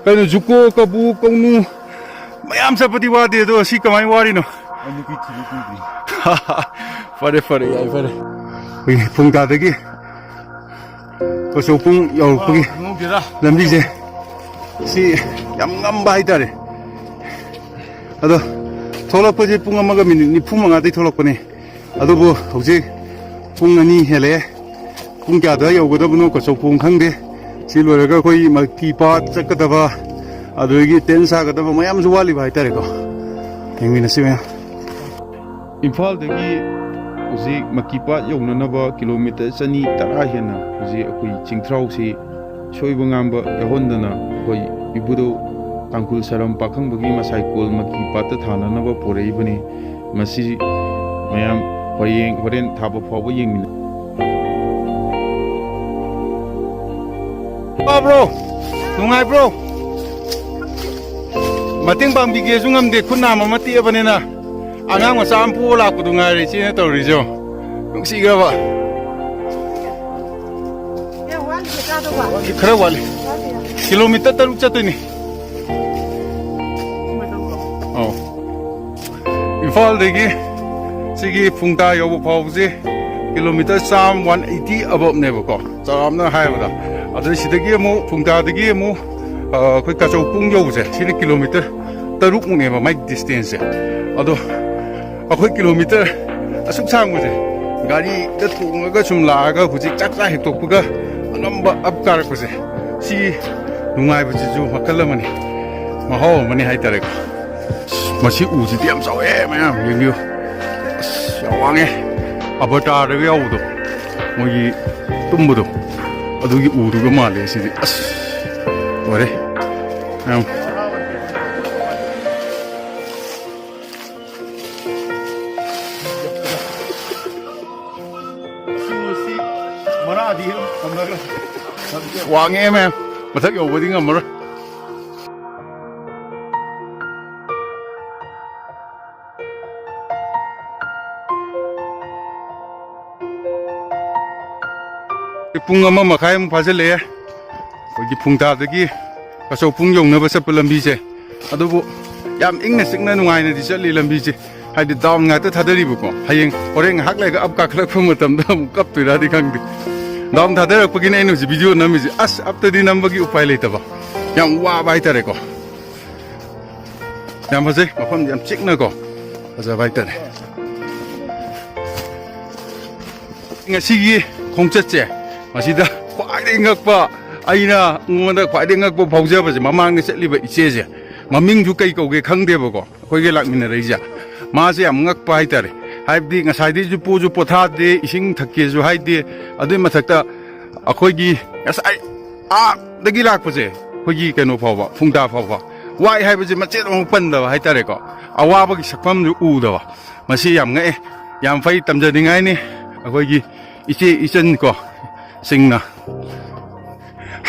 ꯀꯩꯅꯣ ꯖꯨꯀꯣ ꯀꯕꯨ ꯀꯧꯅꯨ ꯃꯌꯥꯝ ꯆꯠꯄꯗꯤ ꯋꯥꯗꯦ ꯑꯗꯣ ꯁꯤ ꯀꯃꯥꯏꯅ ꯋꯥꯔꯤꯅꯣ ꯐꯔꯦ ꯐꯔꯦ ꯌꯥꯏ ꯐꯔꯦ ꯑꯩꯈꯣꯏꯒꯤ ꯐꯨꯡꯇꯥꯗꯒꯤ ꯀꯆꯧꯄꯨꯡ ꯌꯧꯔꯛꯄꯒꯤ ꯂꯝꯕꯤꯁꯦ ꯁꯤ ꯌꯥꯝ ꯉꯝꯕ ꯍꯥꯏꯇꯥꯔꯦ ꯑꯗꯣ ꯊꯣꯛꯂꯛꯄꯁꯦ ꯄꯨꯡ 1ꯒ ꯃꯤꯅꯤꯠ 45ꯗꯒꯤ ꯊꯣꯛꯂꯛꯄꯅꯦ ꯑꯗꯨꯕꯨ ꯍꯧꯖꯤꯛ ꯄꯨꯡ 2 ꯍꯦꯜꯂꯛꯑꯦ ꯄꯨꯡ ꯀꯌꯥꯗ ꯌꯧꯒꯗꯕꯅꯣ ꯀꯆꯧꯄꯨꯡ ꯈꯪꯗꯦ ꯁꯤ ꯂꯣꯏꯔꯒ ꯑꯩꯈꯣꯏ ꯃꯜꯀꯤ ꯄꯥꯠ ꯆꯠꯀꯗꯕ ꯑꯗꯨꯗꯒꯤ ꯇꯦꯟ ꯁꯥꯒꯗꯕ ꯃꯌꯥꯝꯁꯨ ꯋꯥꯠꯂꯤꯕ ꯍꯥꯏꯇꯥꯔꯦꯀꯣ ꯌꯦꯡꯃꯤꯟꯅꯁꯤ ꯃꯌꯥꯝ ꯏꯝꯐꯥꯜꯗꯒꯤ ꯍꯧꯖꯤꯛ ꯃꯜꯀꯤ ꯄꯥꯠ ꯌꯧꯅꯅꯕ ꯀꯤꯂꯣꯃꯤꯇꯔ 210 ꯍꯦꯟꯅ ꯍꯧꯖꯤꯛ ꯑꯩꯈꯣꯏ ꯆꯤꯡꯊ꯭ꯔꯥꯎꯁꯤ ꯁꯣꯏꯕ ꯉꯥꯝꯕ ꯌꯥꯎꯍꯟꯗꯅ ꯑꯩꯈꯣꯏ ꯏꯕꯨꯙꯧ ꯇꯥꯡꯈꯨꯜ ꯁꯔꯝ ꯄꯥꯈꯪꯕꯒꯤ ꯃꯁꯥꯏꯀꯣꯜ ꯃꯜꯀꯤ ꯄꯥꯠꯇ ꯊꯥꯅꯅꯕ ꯄꯣꯔꯛꯏꯕꯅꯤ ꯃꯁꯤ ꯃꯌꯥꯝ ꯍꯣꯔꯦꯟ ꯊꯥꯕ ꯐꯥꯎꯕ ꯌꯦꯡꯃꯤꯟꯅ ꯕ꯭ꯔꯣ ꯅꯨꯡꯉꯥꯏꯕ꯭ꯔꯣ ꯃꯇꯦꯡ ꯄꯥꯡꯕꯤꯒꯦꯁꯨ ꯉꯝꯗꯦ ꯈꯨꯠ ꯅꯥꯝ ꯑꯃ ꯇꯦꯛꯑꯕꯅꯤꯅ ꯑꯉꯥꯡ ꯃꯆꯥ ꯑꯃ ꯄꯨꯔ ꯂꯥꯛꯄꯗꯨ ꯉꯥꯏꯔꯦ ꯏꯆꯦꯅ ꯇꯧꯔꯤꯁꯦ ꯅꯨꯡꯁꯤꯈ꯭ꯔꯕ ꯈꯔ ꯋꯥꯠꯂꯤ ꯀꯤꯂꯣꯃꯤꯇꯔ 3 ꯆꯠꯇꯣꯏꯅꯤ ꯏꯝꯐꯥꯜꯗꯒꯤ ꯁꯤꯒꯤ ꯐꯨꯡꯇꯥ ꯌꯧꯕ ꯐꯥꯎꯕꯁꯦ ꯀꯤꯂꯣꯃꯤꯇꯔ 180 ꯑꯕꯞꯅꯦꯕꯀꯣ ꯆꯥꯎꯔꯥꯛꯅ ꯍꯥꯏꯕꯗ ꯑꯗꯨ ꯁꯤꯗꯒꯤ ꯑꯃꯨꯛ ꯐꯨꯡꯇꯥꯗꯒꯤ ꯑꯃꯨꯛ ꯑꯩꯈꯣꯏ ꯀꯆꯧꯄꯨꯡ ꯌꯧꯕꯁꯦ ꯁꯤꯅ ꯀꯤꯂꯣꯃꯤꯇꯔ 3ꯃꯨꯛꯅꯦꯕ ꯃꯥꯏ ꯗꯤꯁꯇꯦꯟꯁꯁꯦ ꯑꯗꯣ ꯑꯩꯈꯣꯏ ꯀꯤꯂꯣꯃꯤꯇꯔ ꯑꯁꯨꯛ ꯁꯥꯡꯕꯁꯦ ꯒꯥꯔꯤꯗ ꯇꯣꯡꯉꯒ ꯁꯨꯝ ꯂꯥꯛꯑꯒ ꯍꯧꯖꯤꯛ ꯆꯥꯛ ꯆꯥ ꯍꯦꯛꯇꯣꯛꯄꯒ ꯑꯉꯝꯕ ꯑꯞ ꯀꯥꯔꯛꯄꯁꯦ ꯁꯤ ꯅꯨꯡꯉꯥꯏꯕꯁꯤꯁꯨ ꯃꯈꯜ ꯑꯃꯅꯤ ꯃꯍꯥꯎ ꯑꯃꯅꯤ ꯍꯥꯏꯇꯥꯔꯦꯀꯣ ꯃꯁꯤ ꯎꯁꯤꯗꯤ ꯌꯥꯝ ꯆꯥꯎꯋꯦ ꯃꯌꯥꯝ ꯌꯦꯡꯕꯤꯌꯨ ꯑꯁ ꯌꯥꯝ ꯋꯥꯡꯉꯦ ꯑꯕꯇꯥꯔꯗꯒ ꯌꯥꯎꯕꯗꯣ ꯃꯣꯏꯒꯤ ꯇꯨꯝꯕꯗꯣ ꯑꯗꯨꯒꯤ ꯎꯗꯨꯒ ꯃꯥꯜꯂꯦ ꯁꯤꯗꯤ ꯑꯁ ꯂꯣꯏꯔꯦ ꯌꯥꯝ ꯋꯥꯡꯉꯦ ꯃꯌꯥꯝ ꯃꯊꯛ ꯌꯧꯕꯗꯤ ꯉꯝꯃꯔꯣꯏ ꯄꯨꯡ 1.5 ꯐꯥꯖꯤꯜꯂꯛꯑꯦ ꯑꯩꯈꯣꯏꯒꯤ ꯐꯨꯡꯇꯥꯗꯒꯤ ꯀꯆꯧꯄꯨꯡ ꯌꯧꯅꯕ ꯆꯠꯄ ꯂꯝꯕꯤꯁꯦ ꯑꯗꯨꯕꯨ ꯌꯥꯝ ꯏꯪꯅ ꯆꯤꯛꯅ ꯅꯨꯡꯉꯥꯏꯅꯗꯤ ꯆꯠꯂꯤ ꯂꯝꯕꯤꯁꯦ ꯍꯥꯏꯗꯤ ꯗꯥꯎꯟ ꯉꯥꯛꯇ ꯊꯥꯗꯔꯤꯕꯀꯣ ꯍꯌꯦꯡ ꯍꯣꯔꯦꯟ ꯉꯥꯏꯍꯥꯛ ꯂꯩꯔꯒ ꯑꯞ ꯀꯥꯈꯠꯂꯛꯄ ꯃꯇꯝꯗ ꯑꯃꯨꯛ ꯀꯞꯇꯣꯏꯔꯥꯗꯤ ꯈꯪꯗꯦ ꯗꯥꯎꯟ ꯊꯥꯗꯔꯛꯄꯒꯤꯅꯦ ꯑꯩꯅ ꯍꯧꯖꯤꯛ ꯚꯤꯗꯤꯑꯣ ꯅꯝꯃꯤꯁꯦ ꯑꯁ ꯑꯞꯇꯗꯤ ꯅꯝꯕꯒꯤ ꯎꯄꯥꯏ ꯂꯩꯇꯕ ꯌꯥꯝ ꯋꯥꯕ ꯍꯥꯏꯇꯥꯔꯦꯀꯣ ꯌꯥꯝ ꯐꯖꯩ ꯃꯐꯝꯗꯤ ꯌꯥꯝ ꯆꯤꯛꯅꯀꯣ ꯐꯖꯕ ꯍꯥꯏꯇꯥꯔꯦ ꯉꯁꯤꯒꯤ ꯈꯣꯡꯆꯠꯁꯦ ꯃꯁꯤꯗ ꯈ꯭ꯋꯥꯏꯗꯒꯤ ꯉꯛꯄ ꯑꯩꯅ ꯑꯩꯉꯣꯟꯗ ꯈ꯭ꯋꯥꯏꯗꯒꯤ ꯉꯛꯄ ꯐꯥꯎꯖꯕꯁꯦ ꯃꯃꯥꯡꯗ ꯆꯠꯂꯤꯕ ꯏꯆꯦꯁꯦ ꯃꯃꯤꯡꯁꯨ ꯀꯩ ꯀꯧꯒꯦ ꯈꯪꯗꯦꯕꯀꯣ ꯑꯩꯈꯣꯏꯒ ꯂꯥꯛꯃꯤꯟꯅꯔꯛꯏꯁꯦ ꯃꯥꯁꯦ ꯌꯥꯝ ꯉꯛꯄ ꯍꯥꯏꯇꯥꯔꯦ ꯍꯥꯏꯕꯗꯤ ꯉꯁꯥꯏꯗꯩꯁꯨ ꯄꯣꯁꯨ ꯄꯣꯊꯥꯗꯦ ꯏꯁꯤꯡ ꯊꯛꯀꯦꯁꯨ ꯍꯥꯏꯗꯦ ꯑꯗꯨꯏ ꯃꯊꯛꯇ ꯑꯩꯈꯣꯏꯒꯤ ꯉꯁꯥꯏ ꯑꯥꯗꯒꯤ ꯂꯥꯛꯄꯁꯦ ꯑꯩꯈꯣꯏꯒꯤ ꯀꯩꯅꯣ ꯐꯥꯎꯕ ꯐꯨꯡꯇꯥ ꯐꯥꯎꯕ ꯋꯥꯏ ꯍꯥꯏꯕꯁꯦ ꯃꯆꯦꯠ ꯑꯃꯨꯛ ꯄꯟꯗꯕ ꯍꯥꯏꯇꯥꯔꯦꯀꯣ ꯑꯋꯥꯕꯒꯤ ꯁꯛꯐꯝꯁꯨ ꯎꯗꯕ ꯃꯁꯤ ꯌꯥꯝ ꯉꯛꯑꯦ ꯌꯥꯝ ꯐꯩ ꯇꯝꯖꯅꯤꯡꯉꯥꯏꯅꯤ ꯑꯩꯈꯣꯏꯒꯤ ꯏꯆꯦ ꯏꯆꯟ ꯀꯣ ꯁꯤꯡꯅ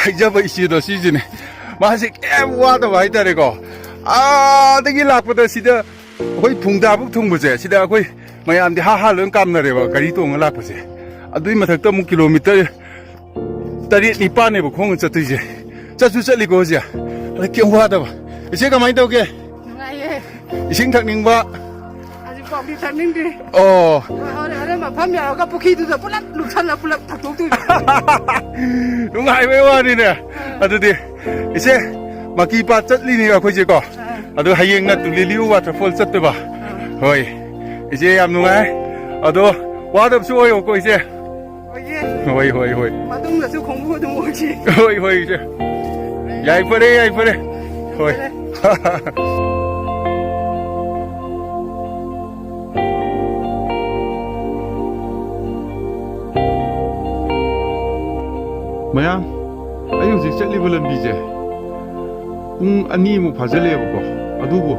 ꯍꯩꯖꯕ ꯏꯆꯦꯗꯣ ꯁꯤꯁꯤꯅꯦ ꯃꯥꯁꯦ ꯀꯌꯥꯝ ꯋꯥꯗꯕ ꯍꯥꯏꯇꯥꯔꯦꯀꯣ ꯑꯥꯗꯒꯤ ꯂꯥꯛꯄꯗ ꯁꯤꯗ ꯑꯩꯈꯣꯏ ꯐꯨꯡꯇꯥꯕꯨꯛ ꯊꯨꯡꯕꯁꯦ ꯁꯤꯗ ꯑꯩꯈꯣꯏ ꯃꯌꯥꯝꯗꯤ ꯍꯥ ꯂꯣꯏ ꯀꯥꯝꯅꯔꯦꯕ ꯒꯥꯔꯤ ꯇꯣꯡꯉ ꯂꯥꯛꯄꯁꯦ ꯑꯗꯨꯏ ꯃꯊꯛꯇ ꯑꯃꯨꯛ ꯀꯤꯂꯣꯃꯤꯇꯔ 7-9ꯅꯦꯕ ꯈꯣꯡꯅ ꯆꯠꯇꯣꯏꯁꯦ ꯆꯠꯁꯨ ꯆꯠꯂꯤꯀꯣ ꯍꯧꯖꯤꯛ ꯑꯗ ꯀꯌꯥꯝ ꯋꯥꯗꯕ ꯏꯆꯦ ꯀꯃꯥꯏꯅ ꯇꯧꯒꯦ ꯅꯨꯡꯉꯥꯏꯌꯦ ꯏꯁꯤꯡ ꯊꯛꯅꯤꯡꯕ ꯍꯧꯖꯤꯛꯐꯥꯎꯗꯤ ꯊꯛꯅꯤꯡꯗꯦ ꯑꯣ ꯍꯣꯔꯦꯟ ꯃꯐꯝ ꯌꯧꯔꯒ ꯄꯨꯈ꯭ꯔꯤꯗꯨꯗ ꯄꯨꯂꯞ ꯂꯨꯞꯁꯜꯂ ꯄꯨꯂꯞ ꯊꯛꯇꯣꯛꯇꯣꯏꯅꯤ ꯅꯨꯡꯉꯥꯏꯕꯩ ꯋꯥꯅꯤꯅꯦ ꯑꯗꯨꯗꯤ ꯏꯆꯦ ꯃꯜꯀꯤ ꯄꯥꯠ ꯆꯠꯂꯤꯅꯦ ꯑꯩꯈꯣꯏꯁꯦꯀꯣ ꯑꯗꯣ ꯍꯌꯦꯡꯅ ꯇꯨꯂꯤꯂꯤꯌꯨ ꯋꯥꯇꯔꯐꯣꯜ ꯆꯠꯇꯣꯏꯕ ꯍꯣꯏ ꯏꯆꯦ ꯌꯥꯝ ꯅꯨꯡꯉꯥꯏ ꯑꯗꯣ ꯋꯥꯗꯕꯁꯨ ꯑꯣꯏꯌꯣꯀꯣ ꯏꯆꯦ ꯍꯣꯏ ꯍꯣꯏ ꯍꯣꯏ ꯃꯇꯨꯡꯗꯁꯨ ꯈꯣꯡꯕꯨ ꯑꯗꯨꯝ ꯑꯣꯏꯁꯤ ꯍꯣꯏ ꯍꯣꯏ ꯏꯆꯦ ꯌꯥꯏꯐꯔꯦ ꯌꯥꯏꯐꯔꯦ ꯍꯣꯏ ꯃꯌꯥꯝ ꯑꯩ ꯍꯧꯖꯤꯛ ꯆꯠꯂꯤꯕ ꯂꯝꯕꯤꯁꯦ ꯄꯨꯡ 2ꯃꯨꯛ ꯐꯥꯖꯤꯜꯂꯛꯑꯦꯕꯀꯣ ꯑꯗꯨꯕꯨ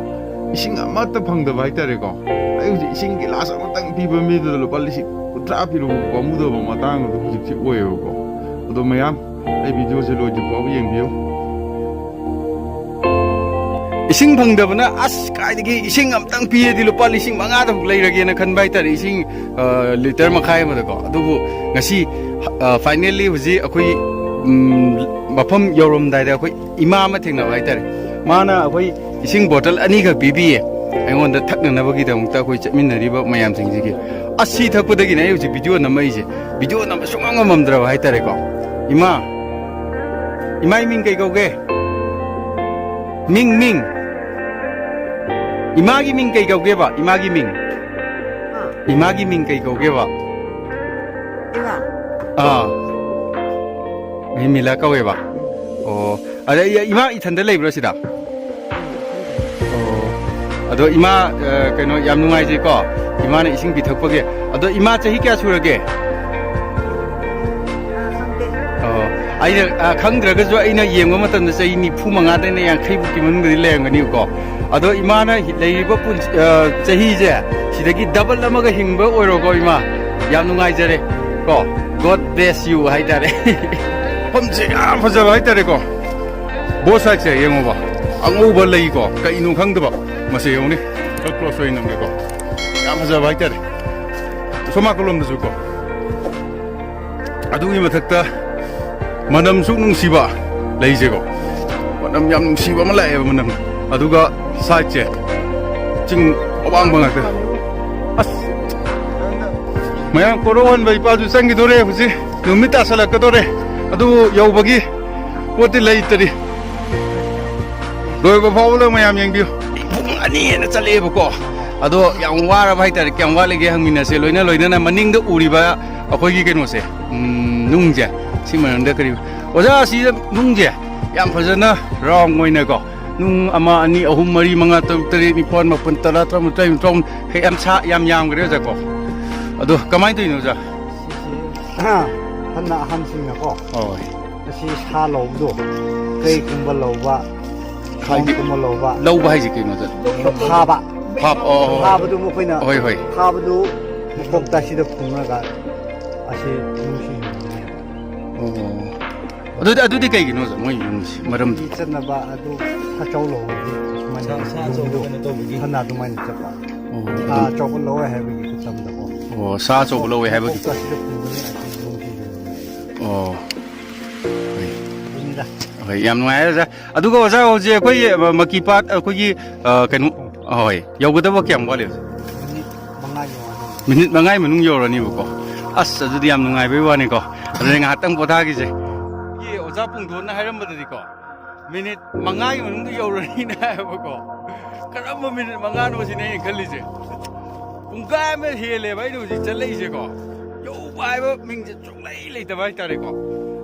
이싱 아무것도 방도 하이따래고 아이고 이싱 길라서 아무것도 비번 미들로 빨리 kutra piru ko mu do ma ta ngo hujik chi oyo ko do mayam ai video se lo ju ko yeng biu ising phangdabana as kaidagi ising amtang piedi lupa lising manga da leirage na khan bai tar ising liter makhai ma da ko adubu ngasi finally huji akoi mafam yorom dai da akoi ima ma thengna bai tar mana akoi ising bottle ani ga bibi aingon da thakna na bagi da mukta akoi chaminari ba mayam sing ji gi asi thakpadagi na yuji video namai je video nam sungang mamdra bai tar ko ima imai ming kai ko ge ming ming imagi ming kai kau ke ba imagi ming kai kau ke ba mi mila kau ke ba oh ada ima ithanda leibro sida oh ado ima kaino yam nungai je ko ima na ising bithak page ado ima chahi kya surage oh aina khangdraga jo aina yengwa matam na chahi ni phu manga da na yang khaibu ki mun ngi lengani ko ado imana leiba pun chahi je sidagi double amaga hingba oiro ko ima yam nungai jare ko god bless you haidare pamje yam faja haidare ko bosa che yengo ba angu ba lei ko ka inu khangda ba mase yoni ka close oi namge ko yam faja haidare soma kolom da ko adu i mathakta manam su nung siba lei je ko manam yam nung siba ma lai ba manam aduga 사이체 징 어방방하게 아스 마양 코로원 바이 빠주 생기 도래 후지 눈밑 따살까 도래 아두 여우버기 어디 레이터리 로이버 파울러 마양 양비요 아니에나 잘래 보고 아두 양와라 바이터리 양와리게 항민나세 로이나 마닝도 우리바 아코기 게노세 눅제 시만데 그리 오자 시 눅제 양 퍼저나 롱 모이나고 nung ama ani ahum mari mga tari ni pon mapun tara tram trai trong he am cha yam gre ja ko adu kamai tu no ja hanna ham sing na ko oi si sa lo do kai kum ba lo ba khai kum lo ba lo ba hai ji ke no ja pha ba oh pha ba du mo khoina hoi hoi pha ba du mo ta si da phung na ga asi nung si oh adu kai gi no ja moi maram di chan na ba adu ha chau lo di man sa chau do to bi hanna du man cha pa chau lo ha bi ki cham da ko oh sa chau lo ha bi ta si da phung ni asi nung si oh ni da hoi yam ngai ja adu ko ja ho je koi maki pat koi gi kainu hoi yogda ba kyam ba le minute mangai manung yo ni bu ko as adu yam ngai bai wa ni ko adu nga tang potha gi je ye oja pung thon na hairam ba di ko minute mangai manung du yo ni na ba ko karam minute manga no si nei khali je pung ka me hele bai du ji chalai je ko yo bai ba ming je chung lai ta bai ta re ko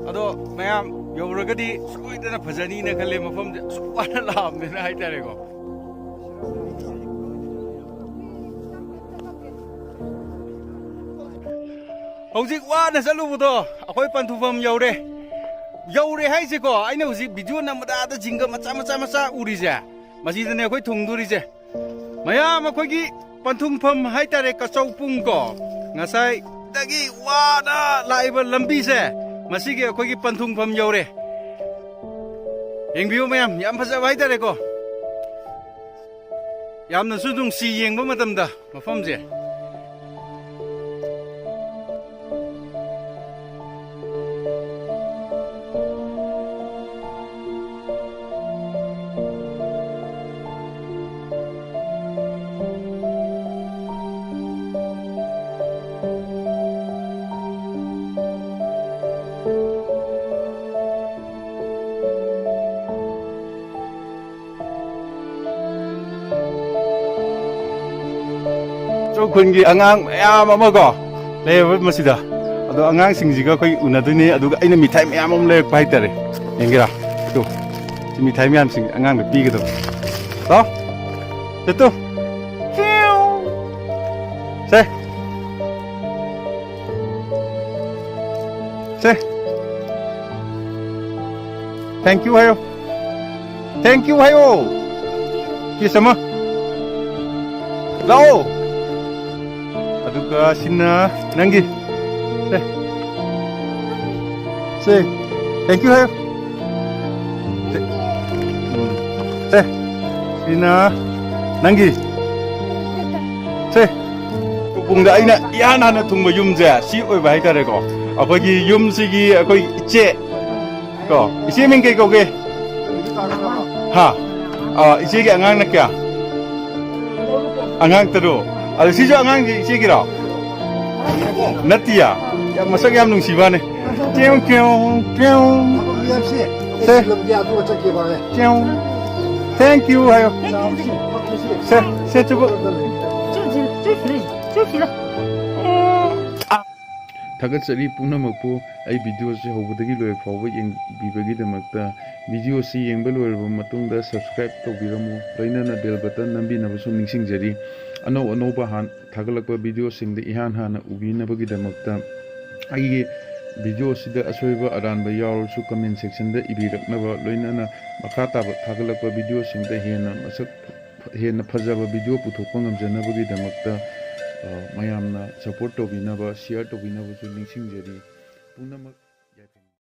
ado mayam yo ra ga di soi da na phajani na khale mafam je swa na lam ne na hai ta re ko hojik wa na salu bu do akoi pan thu fam yo re hai je ko aina hojik video namada da jinga macha uri je masi da ne akoi thungduri je mayam akoi gi panthung pham hai ta re ka chau pung ko ngasai dagi wa na laiba lambi se masi gi akoi gi panthung pham yo re yengbiu mayam yam phaja hai ta re ko yamna su dung si yengba matam da mafam je kungi angang mayam ama ko lewa masida ado angang singjiga koi unaduni aduga aina mithai mayam am lek pai tare yengira tu si mithai mayam sing angang pi ga to to se thank you hayo kisama ꯂꯥꯛꯑꯣ ꯑꯗꯨꯒ ꯁꯤꯅ ꯅꯪꯒꯤ ꯁꯦ thank you ꯍꯥꯏꯌꯣ ꯁꯦ sina nangi se ꯄꯨꯡꯗ ꯑꯩꯅ ꯏꯍꯥꯟ ꯍꯥꯟꯅ ꯊꯨꯡꯕ ꯌꯨꯝꯁꯦ ꯁꯤ ꯑꯣꯏꯕ ꯍꯥꯏꯇꯥꯔꯦꯀꯣ ꯑꯩꯈꯣꯏꯒꯤ ꯌꯨꯝꯁꯤꯒꯤ ꯑꯩꯈꯣꯏ ꯏꯆꯦ ꯀꯣ ꯏꯆꯦ ꯃꯤꯡ ꯀꯩ ꯀꯧꯒꯦ ꯍꯥ ꯏꯆꯦꯒꯤ ꯑꯉꯥꯡꯅ ꯀꯌꯥ ꯑꯉꯥꯡ ꯇꯔꯨꯛ ꯑꯗꯨ ꯁꯤꯁꯨ ꯑꯉꯥꯡꯒꯤ ꯏꯆꯦꯒꯤꯔꯣ ꯅꯠꯇꯤꯌꯥ ꯌꯥꯝ ꯃꯁꯛ ꯌꯥꯝ ꯅꯨꯡꯁꯤꯕꯅꯦ ꯀꯦꯎ ꯀꯦꯎ ꯀꯦꯎ 세 Thank you 하요 세 주고 ꯊꯥꯒꯠꯆꯔꯤ ꯄꯨꯝꯅꯃꯛꯄꯨ ꯑꯩ ꯚꯤꯗꯤꯑꯣꯁꯤ ꯍꯧꯕꯗꯒꯤ ꯂꯣꯏꯕ ꯐꯥꯎꯕ ꯌꯦꯡꯕꯤꯕꯒꯤꯗꯃꯛꯇ ꯚꯤꯗꯤꯑꯣꯁꯤ ꯌꯦꯡꯕ ꯂꯣꯏꯔꯕ ꯃꯇꯨꯡꯗ ꯁꯕꯁꯀ꯭ꯔꯥꯏꯕ ꯇꯧꯕꯤꯔꯝꯃꯨ ꯂꯣꯏꯅꯅ ꯕꯦꯜ ꯕꯇꯟ ꯅꯝꯕꯤꯅꯕꯁꯨ ꯅꯤꯡꯁꯤꯡꯖꯔꯤ ꯑꯅꯧ ꯑꯅꯧꯕ ꯊꯥꯒꯠꯂꯛꯄ ꯚꯤꯗꯤꯑꯣꯁꯤꯡꯗ ꯏꯍꯥꯟ ꯍꯥꯟꯅ ꯎꯕꯤꯅꯕꯒꯤꯗꯃꯛꯇ ꯑꯩꯒꯤ ꯚꯤꯗꯤꯑꯣꯁꯤꯗ ꯑꯁꯣꯏꯕ ꯑꯔꯥꯟꯕ ꯌꯥꯎꯔꯁꯨ ꯀꯃꯦꯟ ꯁꯦꯛꯁꯟꯗ ꯏꯕꯤꯔꯛꯅꯕ ꯂꯣꯏꯅꯅ ꯃꯈꯥ ꯇꯥꯕ ꯊꯥꯒꯠꯂꯛꯄ ꯚꯤꯗꯤꯑꯣꯁꯤꯡꯗ ꯍꯦꯟꯅ ꯐꯖꯕ ꯚꯤꯗꯤꯑꯣ ꯄꯨꯊꯣꯛꯄ ꯉꯝꯖꯅꯕꯒꯤꯗꯃꯛꯇ ꯃꯌꯥꯝꯅ ꯁꯄꯣꯔꯠ ꯇꯧꯕꯤꯅꯕ ꯁꯤꯌꯔ ꯇꯧꯕꯤꯅꯕꯁꯨ ꯅꯤꯡꯁꯤꯡꯖꯔꯤ ꯄꯨꯝꯅꯃꯛ